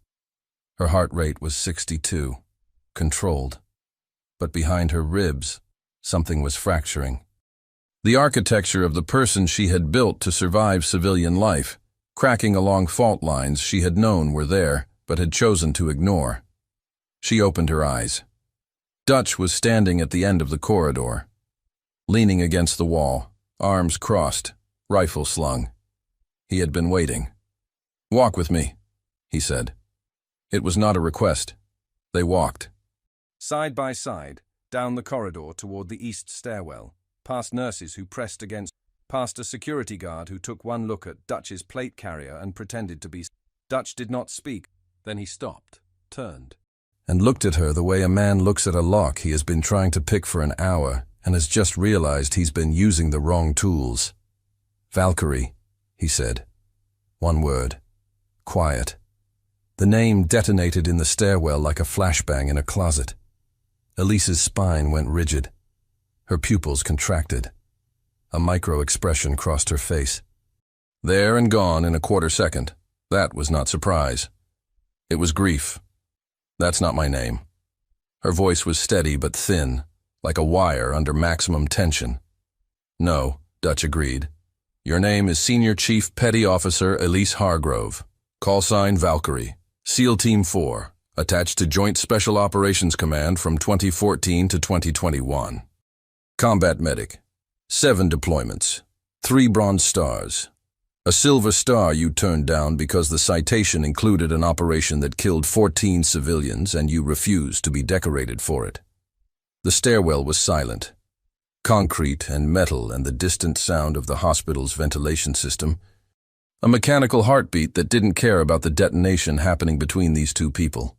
Her heart rate was 62, controlled. But behind her ribs, something was fracturing. The architecture of the person she had built to survive civilian life, cracking along fault lines she had known were there, but had chosen to ignore. She opened her eyes. Dutch was standing at the end of the corridor, leaning against the wall, arms crossed, rifle slung. He had been waiting. "Walk with me," he said. It was not a request. They walked. Side by side, down the corridor toward the east stairwell, past nurses who pressed against, past a security guard who took one look at Dutch's plate carrier and pretended to be. Dutch did not speak. Then he stopped, turned, and looked at her the way a man looks at a lock he has been trying to pick for an hour and has just realized he's been using the wrong tools. Valkyrie, he said. One word. Quiet. The name detonated in the stairwell like a flashbang in a closet. Elise's spine went rigid. Her pupils contracted. A micro-expression crossed her face. There and gone in a quarter second. That was not surprise. It was grief. That's not my name. Her voice was steady but thin, like a wire under maximum tension. No, Dutch agreed. Your name is Senior Chief Petty Officer Elise Hargrove. Call sign Valkyrie. SEAL Team 4, attached to Joint Special Operations Command from 2014 to 2021. Combat Medic. 7 deployments. 3 Bronze Stars. A Silver Star you turned down because the citation included an operation that killed 14 civilians and you refused to be decorated for it. The stairwell was silent. Concrete and metal and the distant sound of the hospital's ventilation system. A mechanical heartbeat that didn't care about the detonation happening between these two people.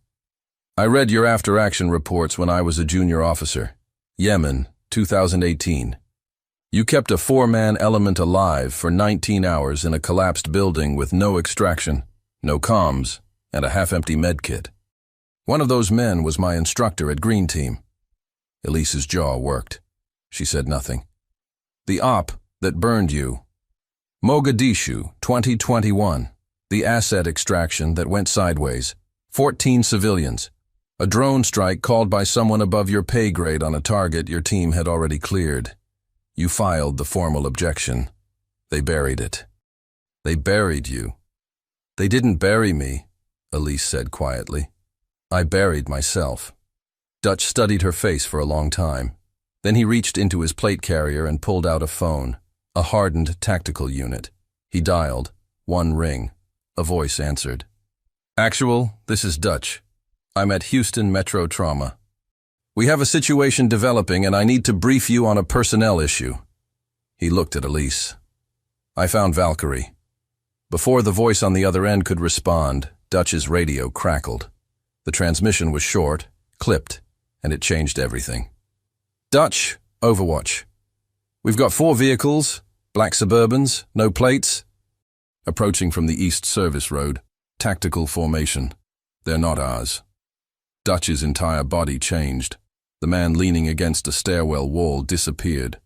I read your after-action reports when I was a junior officer. Yemen, 2018. You kept a 4-man element alive for 19 hours in a collapsed building with no extraction, no comms, and a half-empty medkit. One of those men was my instructor at Green Team. Elise's jaw worked. She said nothing. The op that burned you. Mogadishu, 2021. The asset extraction that went sideways. 14 civilians. A drone strike called by someone above your pay grade on a target your team had already cleared. You filed the formal objection. They buried it. They buried you. They didn't bury me, Elise said quietly. I buried myself. Dutch studied her face for a long time. Then he reached into his plate carrier and pulled out a phone, a hardened tactical unit. He dialed. 1 ring. A voice answered. Actual, this is Dutch. I'm at Houston Metro Trauma. We have a situation developing and I need to brief you on a personnel issue. He looked at Elise. I found Valkyrie. Before the voice on the other end could respond, Dutch's radio crackled. The transmission was short, clipped, and it changed everything. Dutch, Overwatch. We've got 4 vehicles, black Suburbans, no plates. Approaching from the East Service Road, tactical formation. They're not ours. Dutch's entire body changed. The man leaning against a stairwell wall disappeared.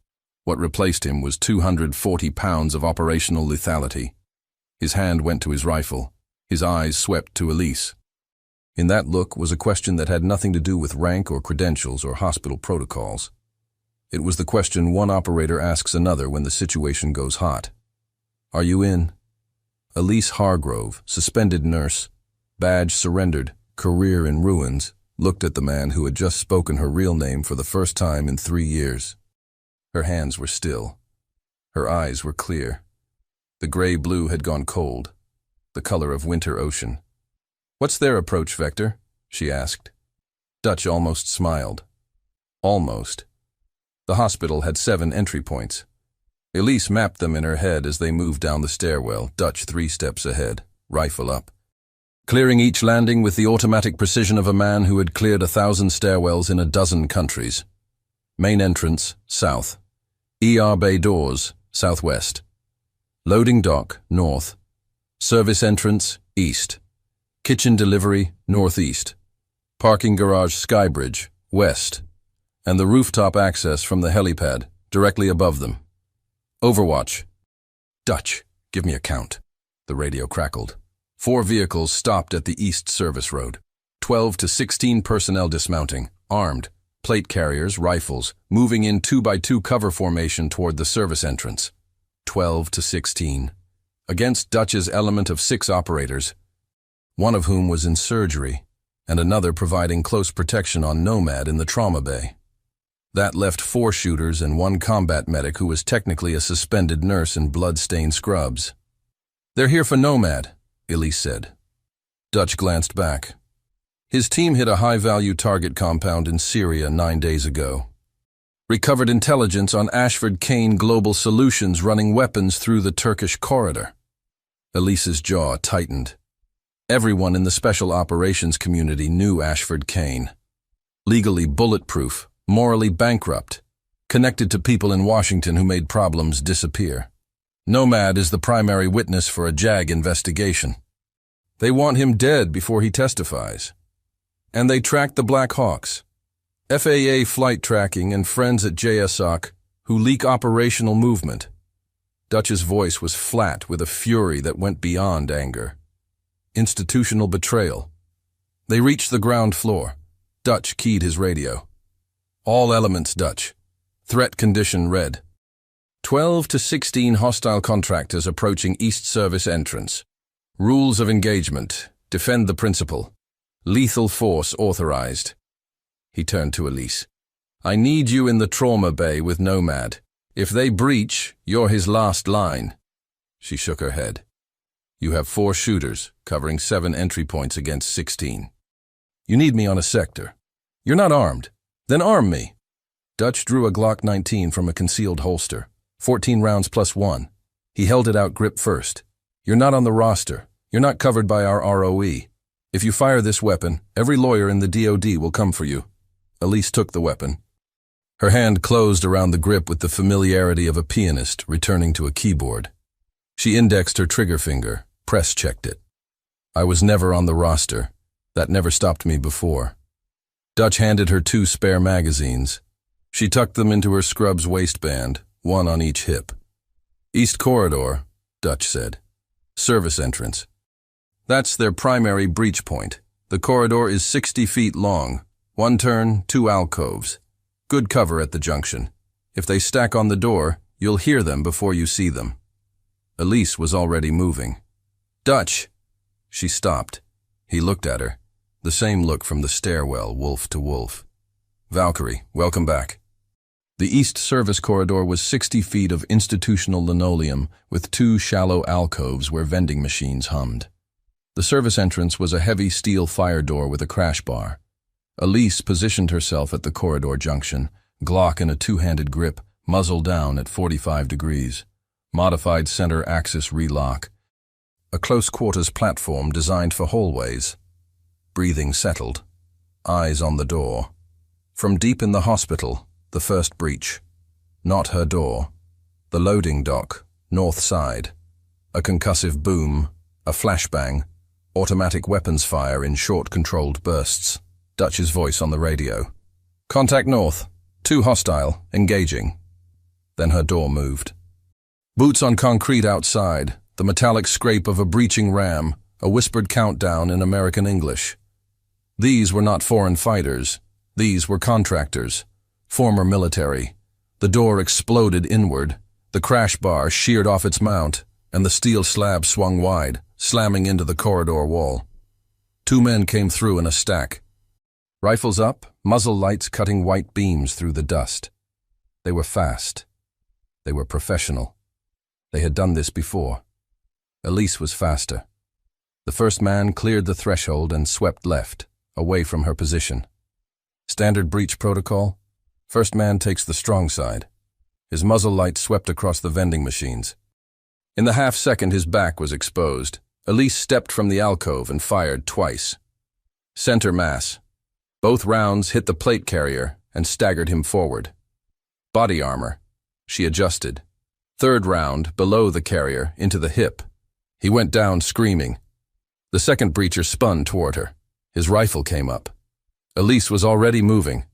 What replaced him was 240 pounds of operational lethality. His hand went to his rifle. His eyes swept to Elise. In that look was a question that had nothing to do with rank or credentials or hospital protocols. It was the question one operator asks another when the situation goes hot. Are you in? Elise Hargrove, suspended nurse, badge surrendered, career in ruins, looked at the man who had just spoken her real name for the first time in 3 years. Her hands were still. Her eyes were clear. The gray-blue had gone cold, the color of winter ocean. What's their approach vector? She asked. Dutch almost smiled. Almost. The hospital had 7 entry points. Elise mapped them in her head as they moved down the stairwell, Dutch 3 steps ahead, rifle up. Clearing each landing with the automatic precision of a man who had cleared 1,000 stairwells in 12 countries. Main entrance, south. ER bay doors, southwest. Loading dock, north. Service entrance, east. Kitchen delivery, northeast. Parking garage skybridge, west. And the rooftop access from the helipad, directly above them. Overwatch. Dutch, give me a count. The radio crackled. 4 vehicles stopped at the East Service Road. 12 to 16 personnel dismounting, armed, plate carriers, rifles, moving in 2x2 cover formation toward the service entrance. 12 to 16. Against Dutch's element of 6 operators, one of whom was in surgery, and another providing close protection on Nomad in the trauma bay. That left 4 shooters and 1 combat medic who was technically a suspended nurse in blood-stained scrubs. They're here for Nomad, Elise said. Dutch glanced back. His team hit a high-value target compound in Syria 9 days ago. Recovered intelligence on Ashford Kane Global Solutions running weapons through the Turkish corridor. Elise's jaw tightened. Everyone in the special operations community knew Ashford Kane. Legally bulletproof, morally bankrupt, connected to people in Washington who made problems disappear. Nomad is the primary witness for a JAG investigation. They want him dead before he testifies. And they tracked the Black Hawks, FAA flight tracking and friends at JSOC who leak operational movement. Dutch's voice was flat with a fury that went beyond anger. Institutional betrayal. They reached the ground floor. Dutch keyed his radio. All elements Dutch. Threat condition red. 12 to 16 hostile contractors approaching East Service entrance. Rules of engagement. Defend the principal. Lethal force authorized. He turned to Elise. I need you in the trauma bay with Nomad. If they breach, you're his last line. She shook her head. You have 4 shooters, covering 7 entry points against 16. You need me on a sector. You're not armed. Then arm me. Dutch drew a Glock 19 from a concealed holster. 14 rounds plus 1. He held it out grip first. You're not on the roster. You're not covered by our ROE. If you fire this weapon, every lawyer in the DOD will come for you. Elise took the weapon. Her hand closed around the grip with the familiarity of a pianist returning to a keyboard. She indexed her trigger finger, press-checked it. I was never on the roster. That never stopped me before. Dutch handed her 2 spare magazines. She tucked them into her scrub's waistband, 1 on each hip. East Corridor, Dutch said. Service entrance. That's their primary breach point. The corridor is 60 feet long. 1 turn, 2 alcoves. Good cover at the junction. If they stack on the door, you'll hear them before you see them. Elise was already moving. Dutch! She stopped. He looked at her. The same look from the stairwell, wolf to wolf. Valkyrie, welcome back. The East Service corridor was 60 feet of institutional linoleum with 2 shallow alcoves where vending machines hummed. The service entrance was a heavy steel fire door with a crash bar. Elise positioned herself at the corridor junction, Glock in a 2-handed grip, muzzle down at 45 degrees. Modified center axis relock. A close-quarters platform designed for hallways. Breathing settled. Eyes on the door. From deep in the hospital, the first breach. Not her door. The loading dock, north side. A concussive boom, a flashbang, automatic weapons fire in short controlled bursts. Dutch's voice on the radio. Contact north. 2 hostile, engaging. Then her door moved. Boots on concrete outside, the metallic scrape of a breaching ram, a whispered countdown in American English. These were not foreign fighters. These were contractors. Former military. The door exploded inward. The crash bar sheared off its mount, and the steel slab swung wide, slamming into the corridor wall. 2 men came through in a stack. Rifles up, muzzle lights cutting white beams through the dust. They were fast. They were professional. They had done this before. Elise was faster. The first man cleared the threshold and swept left, away from her position. Standard breach protocol. First man takes the strong side. His muzzle light swept across the vending machines. In the half-second his back was exposed. Elise stepped from the alcove and fired twice. Center mass. Both rounds hit the plate carrier and staggered him forward. Body armor. She adjusted. Third round, below the carrier, into the hip. He went down screaming. The second breacher spun toward her. His rifle came up. Elise was already moving.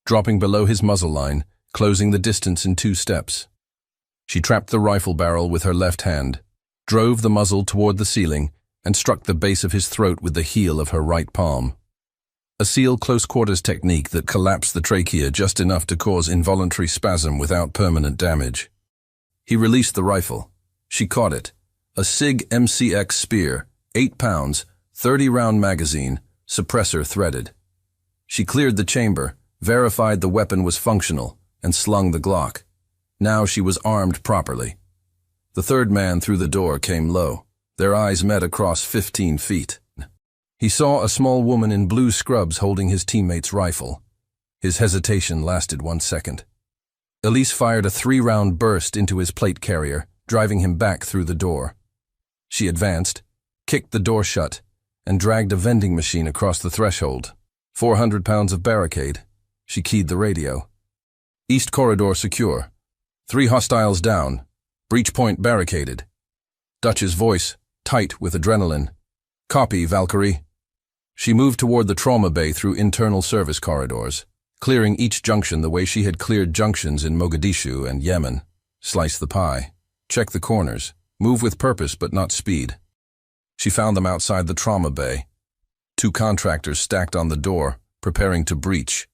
Dropping below his muzzle line, closing the distance in 2 steps. She trapped the rifle barrel with her left hand, drove the muzzle toward the ceiling, and struck the base of his throat with the heel of her right palm. A SEAL close-quarters technique that collapsed the trachea just enough to cause involuntary spasm without permanent damage. He released the rifle. She caught it. A SIG MCX spear, 8 pounds, 30-round magazine, suppressor threaded. She cleared the chamber, verified the weapon was functional, and slung the Glock. Now she was armed properly. The third man through the door came low. Their eyes met across 15 feet. He saw a small woman in blue scrubs holding his teammate's rifle. His hesitation lasted 1 second. Elise fired a 3-round burst into his plate carrier, driving him back through the door. She advanced, kicked the door shut, and dragged a vending machine across the threshold. 400 pounds of barricade. She keyed the radio. East corridor secure. 3 hostiles down. Breach point barricaded. Dutch's voice, tight with adrenaline. Copy, Valkyrie. She moved toward the trauma bay through internal service corridors, clearing each junction the way she had cleared junctions in Mogadishu and Yemen. Slice the pie. Check the corners. Move with purpose but not speed. She found them outside the trauma bay. 2 contractors stacked on the door, preparing to breach.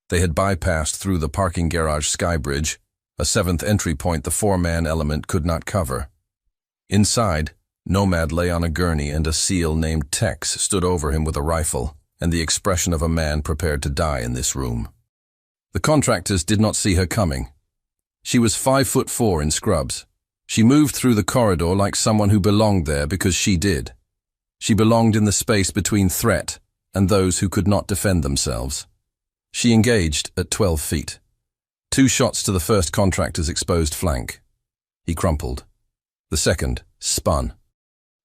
They had bypassed through the parking garage skybridge, a 7th entry point the 4-man element could not cover. Inside, Nomad lay on a gurney and a SEAL named Tex stood over him with a rifle and the expression of a man prepared to die in this room. The contractors did not see her coming. She was 5'4" in scrubs. She moved through the corridor like someone who belonged there because she did. She belonged in the space between threat and those who could not defend themselves. She engaged at 12 feet. 2 shots to the first contractor's exposed flank. He crumpled. The second spun.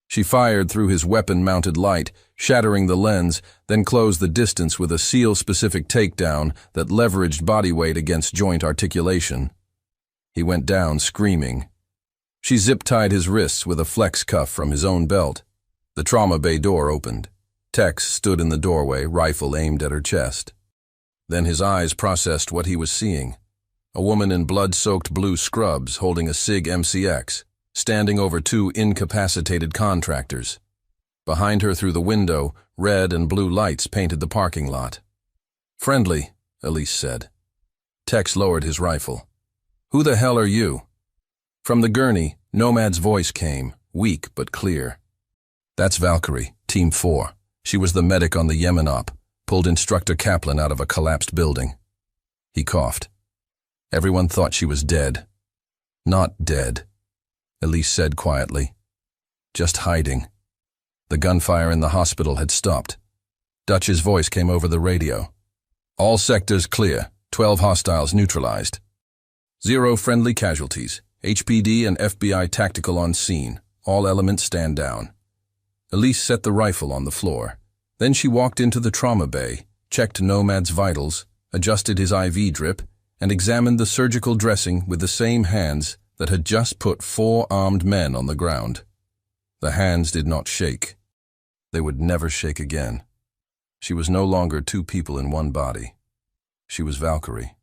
She fired through his weapon-mounted light, shattering the lens, then closed the distance with a SEAL-specific takedown that leveraged body weight against joint articulation. He went down, screaming. She zip-tied his wrists with a flex cuff from his own belt. The trauma bay door opened. Tex stood in the doorway, rifle aimed at her chest. Then his eyes processed what he was seeing. A woman in blood-soaked blue scrubs holding a SIG MCX, standing over 2 incapacitated contractors. Behind her through the window, red and blue lights painted the parking lot. "Friendly," Elise said. Tex lowered his rifle. "Who the hell are you?" From the gurney, Nomad's voice came, weak but clear. "That's Valkyrie, Team 4. She was the medic on the Yemen op, pulled Instructor Kaplan out of a collapsed building." He coughed. "Everyone thought she was dead." "Not dead," Elise said quietly. "Just hiding." The gunfire in the hospital had stopped. Dutch's voice came over the radio. "All sectors clear. 12 hostiles neutralized. 0 friendly casualties. HPD and FBI tactical on scene. All elements stand down." Elise set the rifle on the floor. Then she walked into the trauma bay, checked Nomad's vitals, adjusted his IV drip, and examined the surgical dressing with the same hands that had just put 4 armed men on the ground. The hands did not shake. They would never shake again. She was no longer 2 people in one body. She was Valkyrie.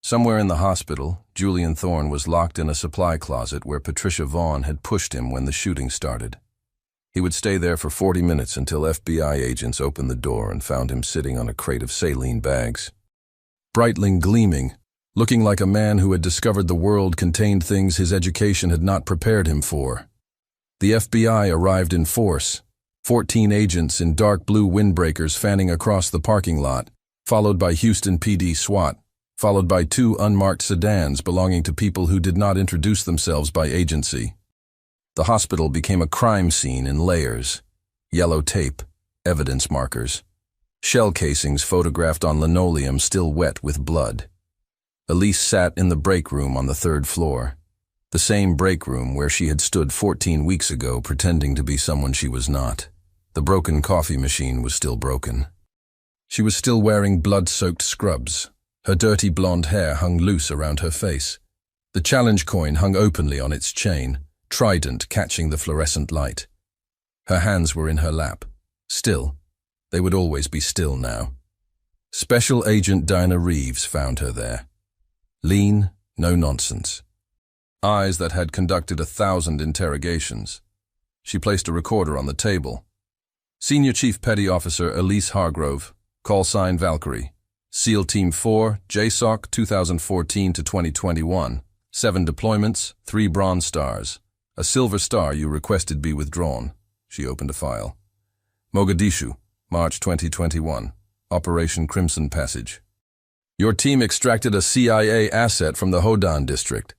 Somewhere in the hospital, Julian Thorne was locked in a supply closet where Patricia Vaughn had pushed him when the shooting started. He would stay there for 40 minutes until FBI agents opened the door and found him sitting on a crate of saline bags. Breitling gleaming, looking like a man who had discovered the world contained things his education had not prepared him for. The FBI arrived in force, 14 agents in dark blue windbreakers fanning across the parking lot, followed by Houston PD SWAT, followed by 2 unmarked sedans belonging to people who did not introduce themselves by agency. The hospital became a crime scene in layers. Yellow tape, evidence markers. Shell casings photographed on linoleum still wet with blood. Elise sat in the break room on the 3rd floor. The same break room where she had stood 14 weeks ago pretending to be someone she was not. The broken coffee machine was still broken. She was still wearing blood-soaked scrubs. Her dirty blonde hair hung loose around her face. The challenge coin hung openly on its chain, trident catching the fluorescent light. Her hands were in her lap. Still. They would always be still now. Special Agent Dinah Reeves found her there. Lean, no nonsense. Eyes that had conducted 1,000 interrogations. She placed a recorder on the table. Senior Chief Petty Officer Elise Hargrove, call sign Valkyrie. SEAL Team 4, JSOC 2014 to 2021. 7 deployments, 3 Bronze Stars. A Silver Star you requested be withdrawn. She opened a file. Mogadishu, March 2021. Operation Crimson Passage. Your team extracted a CIA asset from the Hodan district.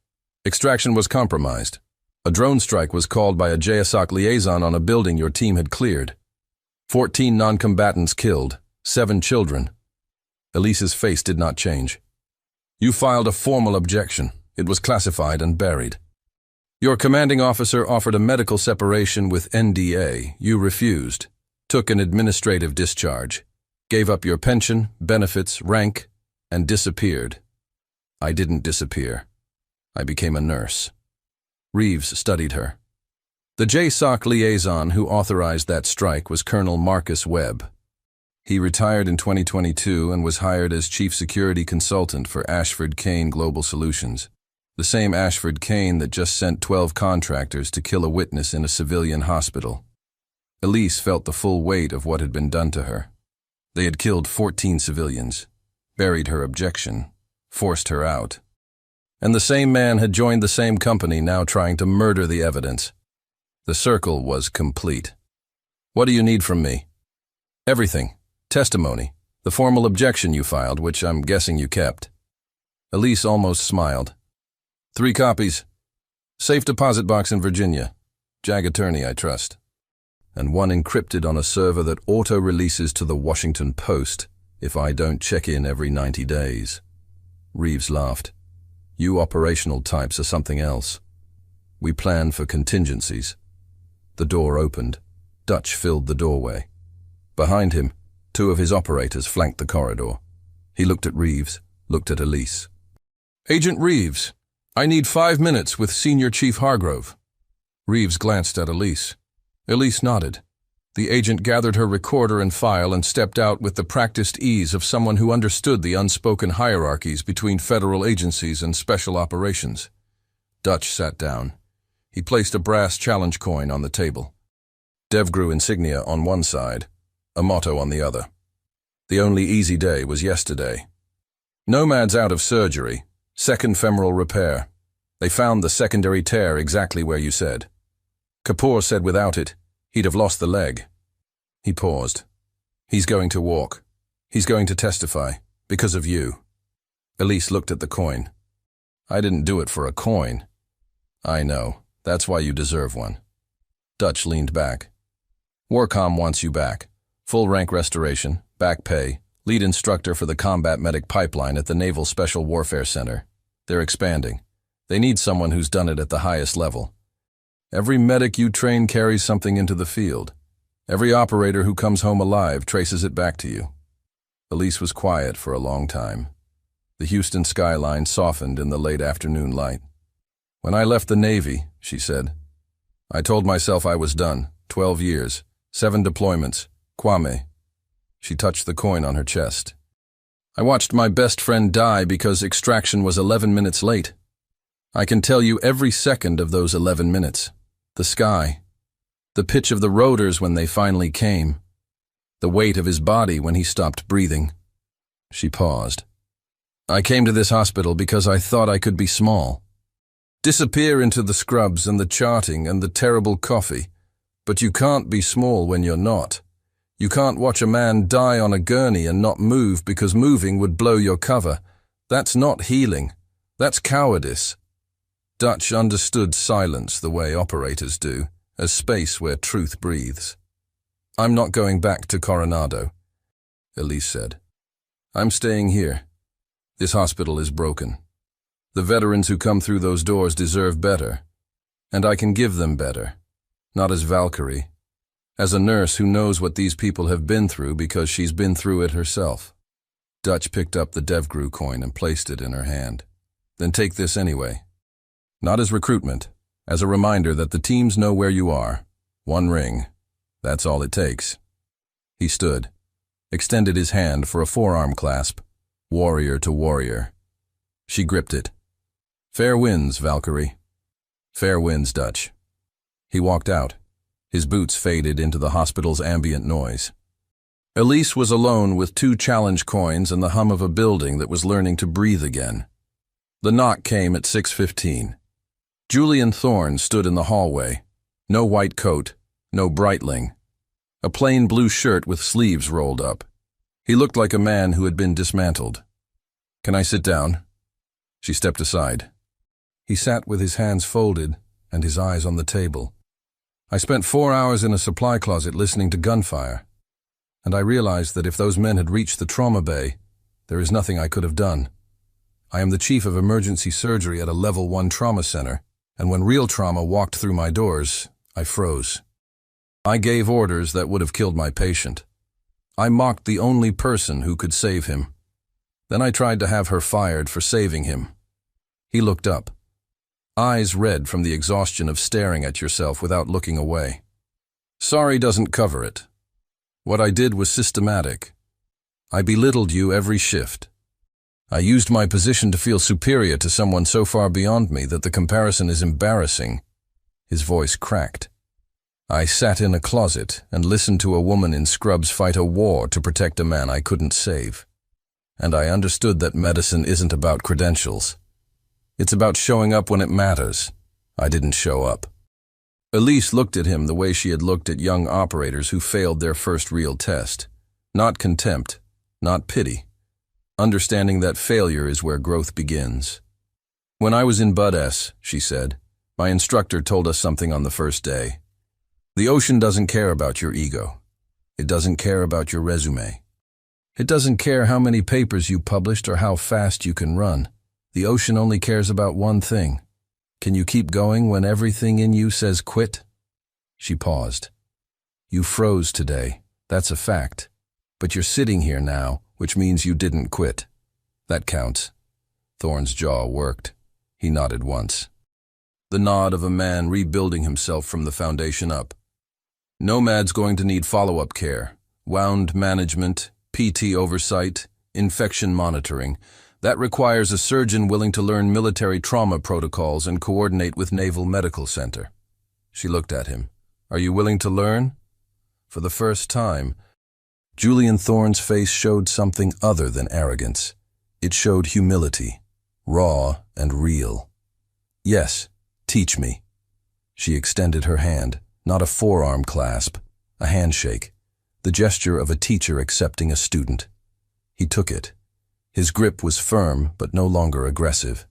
Extraction was compromised. A drone strike was called by a JSOC liaison on a building your team had cleared. 14 non-combatants killed, 7 children. Elise's face did not change. You filed a formal objection. It was classified and buried. Your commanding officer offered a medical separation with NDA. You refused. Took an administrative discharge. Gave up your pension, benefits, rank, and disappeared. I didn't disappear. I became a nurse. Reeves studied her. The JSOC liaison who authorized that strike was Colonel Marcus Webb. He retired in 2022 and was hired as Chief Security Consultant for Ashford Kane Global Solutions, the same Ashford Kane that just sent 12 contractors to kill a witness in a civilian hospital. Elise felt the full weight of what had been done to her. They had killed 14 civilians, buried her objection, forced her out. And the same man had joined the same company, now trying to murder the evidence. The circle was complete. "What do you need from me?" "Everything. Testimony. The formal objection you filed, which I'm guessing you kept." Elise almost smiled. 3 copies. Safe deposit box in Virginia. JAG attorney, I trust. And 1 encrypted on a server that auto-releases to the Washington Post if I don't check in every 90 days. Reeves laughed. "You operational types are something else. We plan for contingencies." The door opened. Dutch filled the doorway. Behind him, 2 of his operators flanked the corridor. He looked at Reeves, looked at Elise. "Agent Reeves, I need 5 minutes with Senior Chief Hargrove." Reeves glanced at Elise. Elise nodded. The agent gathered her recorder and file and stepped out with the practiced ease of someone who understood the unspoken hierarchies between federal agencies and special operations. Dutch sat down. He placed a brass challenge coin on the table. DevGru insignia on one side, a motto on the other. The only easy day was yesterday. Nomad's out of surgery, second femoral repair. They found the secondary tear exactly where you said. Kapoor said without it, he'd have lost the leg. He paused. He's going to walk. He's going to testify, because of you. Elise looked at the coin. "I didn't do it for a coin." "I know. That's why you deserve one." Dutch leaned back. "Warcom wants you back. Full rank restoration, back pay, lead instructor for the combat medic pipeline at the Naval Special Warfare Center. They're expanding. They need someone who's done it at the highest level. Every medic you train carries something into the field. Every operator who comes home alive traces it back to you." Elise was quiet for a long time. The Houston skyline softened in the late afternoon light. "When I left the Navy," she said, "I told myself I was done. 12 years, 7 deployments, Kwame." She touched the coin on her chest. "I watched my best friend die because extraction was 11 minutes late. I can tell you every second of those 11 minutes. The sky. The pitch of the rotors when they finally came. The weight of his body when he stopped breathing." She paused. "I came to this hospital because I thought I could be small. Disappear into the scrubs and the charting and the terrible coffee. But you can't be small when you're not. You can't watch a man die on a gurney and not move because moving would blow your cover. That's not healing. That's cowardice." Dutch understood silence the way operators do, as space where truth breathes. "I'm not going back to Coronado," Elise said. "I'm staying here. This hospital is broken. The veterans who come through those doors deserve better, and I can give them better. Not as Valkyrie, as a nurse who knows what these people have been through because she's been through it herself." Dutch picked up the DevGru coin and placed it in her hand. "Then take this anyway. Not as recruitment, as a reminder that the teams know where you are. 1 ring. That's all it takes." He stood, extended his hand for a forearm clasp, warrior to warrior. She gripped it. "Fair winds, Valkyrie. Fair winds, Dutch." He walked out. His boots faded into the hospital's ambient noise. Elise was alone with 2 challenge coins and the hum of a building that was learning to breathe again. The knock came at 6:15. Julian Thorne stood in the hallway. No white coat, no Breitling. A plain blue shirt with sleeves rolled up. He looked like a man who had been dismantled. "Can I sit down?" She stepped aside. He sat with his hands folded and his eyes on the table. "I spent 4 hours in a supply closet listening to gunfire, and I realized that if those men had reached the trauma bay, there is nothing I could have done. I am the chief of emergency surgery at a level 1 trauma center, and when real trauma walked through my doors, I froze. I gave orders that would have killed my patient. I mocked the only person who could save him. Then I tried to have her fired for saving him." He looked up. eyes red from the exhaustion of staring at yourself without looking away. Sorry doesn't cover it. What I did was systematic. I belittled you every shift. I used my position to feel superior to someone so far beyond me that the comparison is embarrassing. His voice cracked. I sat in a closet and listened to a woman in scrubs fight a war to protect a man I couldn't save. And I understood that medicine isn't about credentials. It's about showing up when it matters. I didn't show up. Elise looked at him the way she had looked at young operators who failed their first real test. Not contempt, not pity. Understanding that failure is where growth begins. When I was in Bud S, she said, my instructor told us something on the first day. The ocean doesn't care about your ego. It doesn't care about your resume. It doesn't care how many papers you published or how fast you can run. The ocean only cares about one thing. Can you keep going when everything in you says quit? She paused. You froze today. That's a fact. But you're sitting here now, which means you didn't quit. That counts. Thorne's jaw worked. He nodded once. The nod of a man rebuilding himself from the foundation up. Nomad's going to need follow-up care, wound management, PT oversight, infection monitoring. That requires a surgeon willing to learn military trauma protocols and coordinate with Naval Medical Center. She looked at him. Are you willing to learn? For the first time, Julian Thorne's face showed something other than arrogance. It showed humility, raw and real. Yes, teach me. She extended her hand, not a forearm clasp, a handshake, the gesture of a teacher accepting a student. He took it. His grip was firm, but no longer aggressive.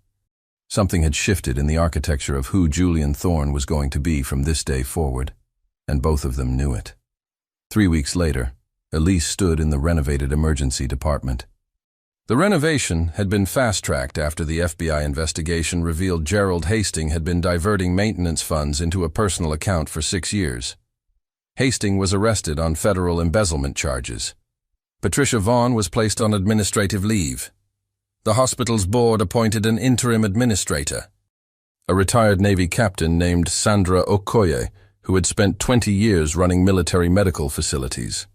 Something had shifted in the architecture of who Julian Thorne was going to be from this day forward, and both of them knew it. 3 weeks later, Elise stood in the renovated emergency department. The renovation had been fast-tracked after the FBI investigation revealed Gerald Hastings had been diverting maintenance funds into a personal account for 6 years. Hastings was arrested on federal embezzlement charges. Patricia Vaughn was placed on administrative leave. The hospital's board appointed an interim administrator, a retired Navy captain named Sandra Okoye, who had spent 20 years running military medical facilities.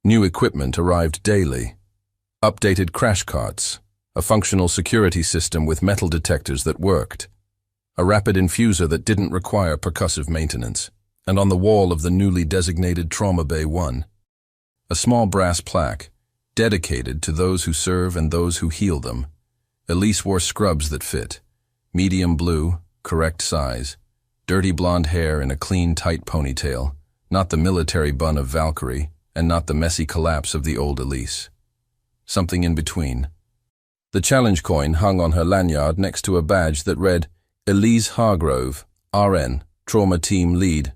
New equipment arrived daily. Updated crash carts, a functional security system with metal detectors that worked, a rapid infuser that didn't require percussive maintenance, and on the wall of the newly designated Trauma Bay 1, a small brass plaque, dedicated to those who serve and those who heal them. Elise wore scrubs that fit, medium blue, correct size, dirty blonde hair in a clean, tight ponytail, not the military bun of Valkyrie, and not the messy collapse of the old Elise. Something in between. The challenge coin hung on her lanyard next to a badge that read, Elise Hargrove, RN, Trauma Team Lead.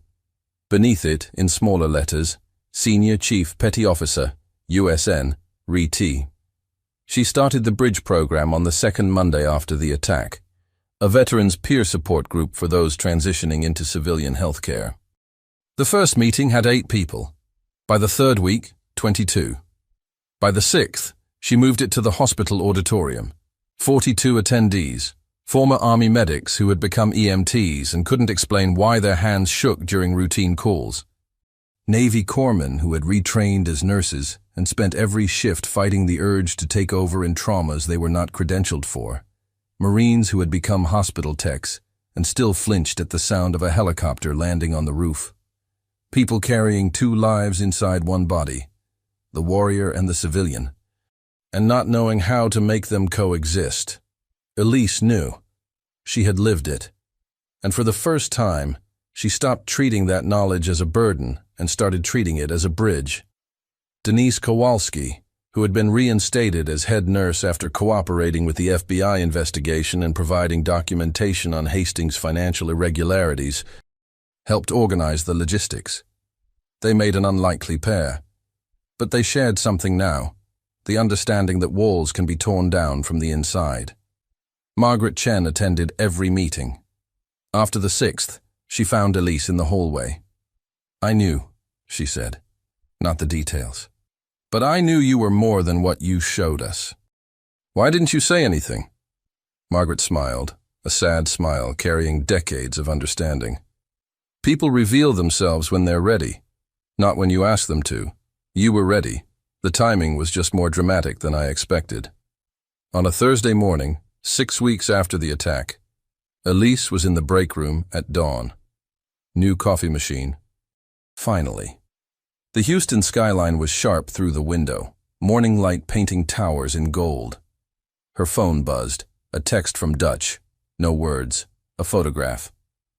Beneath it, in smaller letters, Senior Chief Petty Officer, USN, RE-T. She started the bridge program on the second Monday after the attack, a veterans peer support group for those transitioning into civilian healthcare. The first meeting had 8 people. By the third week, 22. By the 6th, she moved it to the hospital auditorium. 42 attendees, former Army medics who had become EMTs and couldn't explain why their hands shook during routine calls. Navy corpsmen who had retrained as nurses and spent every shift fighting the urge to take over in traumas they were not credentialed for. Marines who had become hospital techs and still flinched at the sound of a helicopter landing on the roof. People carrying 2 lives inside one body, the warrior and the civilian, and not knowing how to make them coexist. Elise knew. She had lived it. And for the first time, she stopped treating that knowledge as a burden and started treating it as a bridge. Denise Kowalski, who had been reinstated as head nurse after cooperating with the FBI investigation and providing documentation on Hastings' financial irregularities, helped organize the logistics. They made an unlikely pair. But they shared something now, the understanding that walls can be torn down from the inside. Margaret Chen attended every meeting. After the 6th, she found Elise in the hallway. I knew, she said, not the details. But I knew you were more than what you showed us. Why didn't you say anything? Margaret smiled. a sad smile carrying decades of understanding. People reveal themselves when they're ready, not when you ask them to. You were ready. The timing was just more dramatic than I expected. On a Thursday morning, 6 weeks after the attack, Elise was in the break room at dawn. New coffee machine. Finally. The Houston skyline was sharp through the window, morning light painting towers in gold. Her phone buzzed, a text from Dutch. No words. A photograph.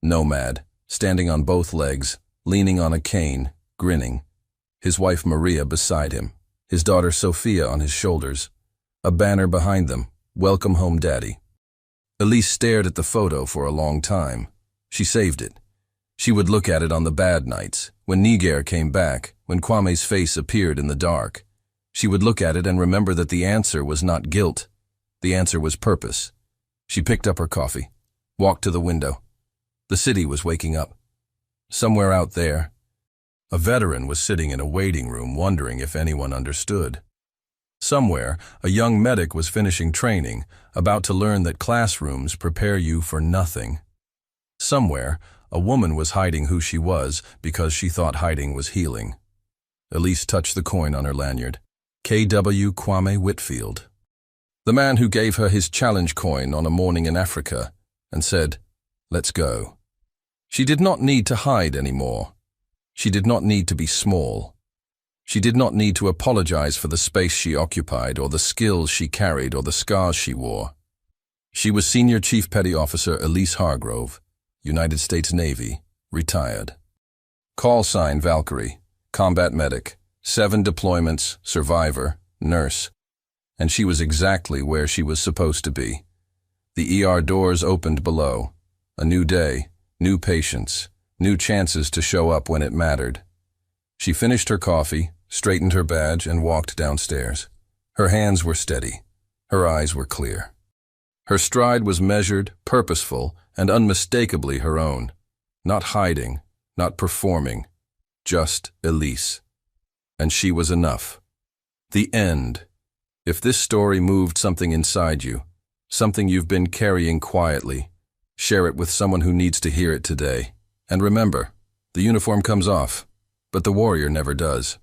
Nomad, standing on both legs, leaning on a cane, grinning. His wife Maria beside him, his daughter Sophia on his shoulders. A banner behind them, "Welcome home, Daddy." Elise stared at the photo for a long time. She saved it. She would look at it on the bad nights, when Niger came back, when Kwame's face appeared in the dark. She would look at it and remember that the answer was not guilt. The answer was purpose. She picked up her coffee, walked to the window. The city was waking up. Somewhere out there, a veteran was sitting in a waiting room wondering if anyone understood. Somewhere, a young medic was finishing training, about to learn that classrooms prepare you for nothing. Somewhere, a woman was hiding who she was because she thought hiding was healing. Elise touched the coin on her lanyard. K.W. Kwame Whitfield. The man who gave her his challenge coin on a morning in Africa and said, "Let's go." She did not need to hide anymore. She did not need to be small. She did not need to apologize for the space she occupied or the skills she carried or the scars she wore. She was Senior Chief Petty Officer Elise Hargrove, United States Navy, retired. Call sign Valkyrie, combat medic, 7 deployments, survivor, nurse. And she was exactly where she was supposed to be. The ER doors opened below. A new day, new patients, new chances to show up when it mattered. She finished her coffee, straightened her badge, and walked downstairs. Her hands were steady. Her eyes were clear. Her stride was measured, purposeful, and unmistakably her own. Not hiding, not performing, just Elise. And she was enough. The end. If this story moved something inside you, something you've been carrying quietly, share it with someone who needs to hear it today. And remember, the uniform comes off, but the warrior never does.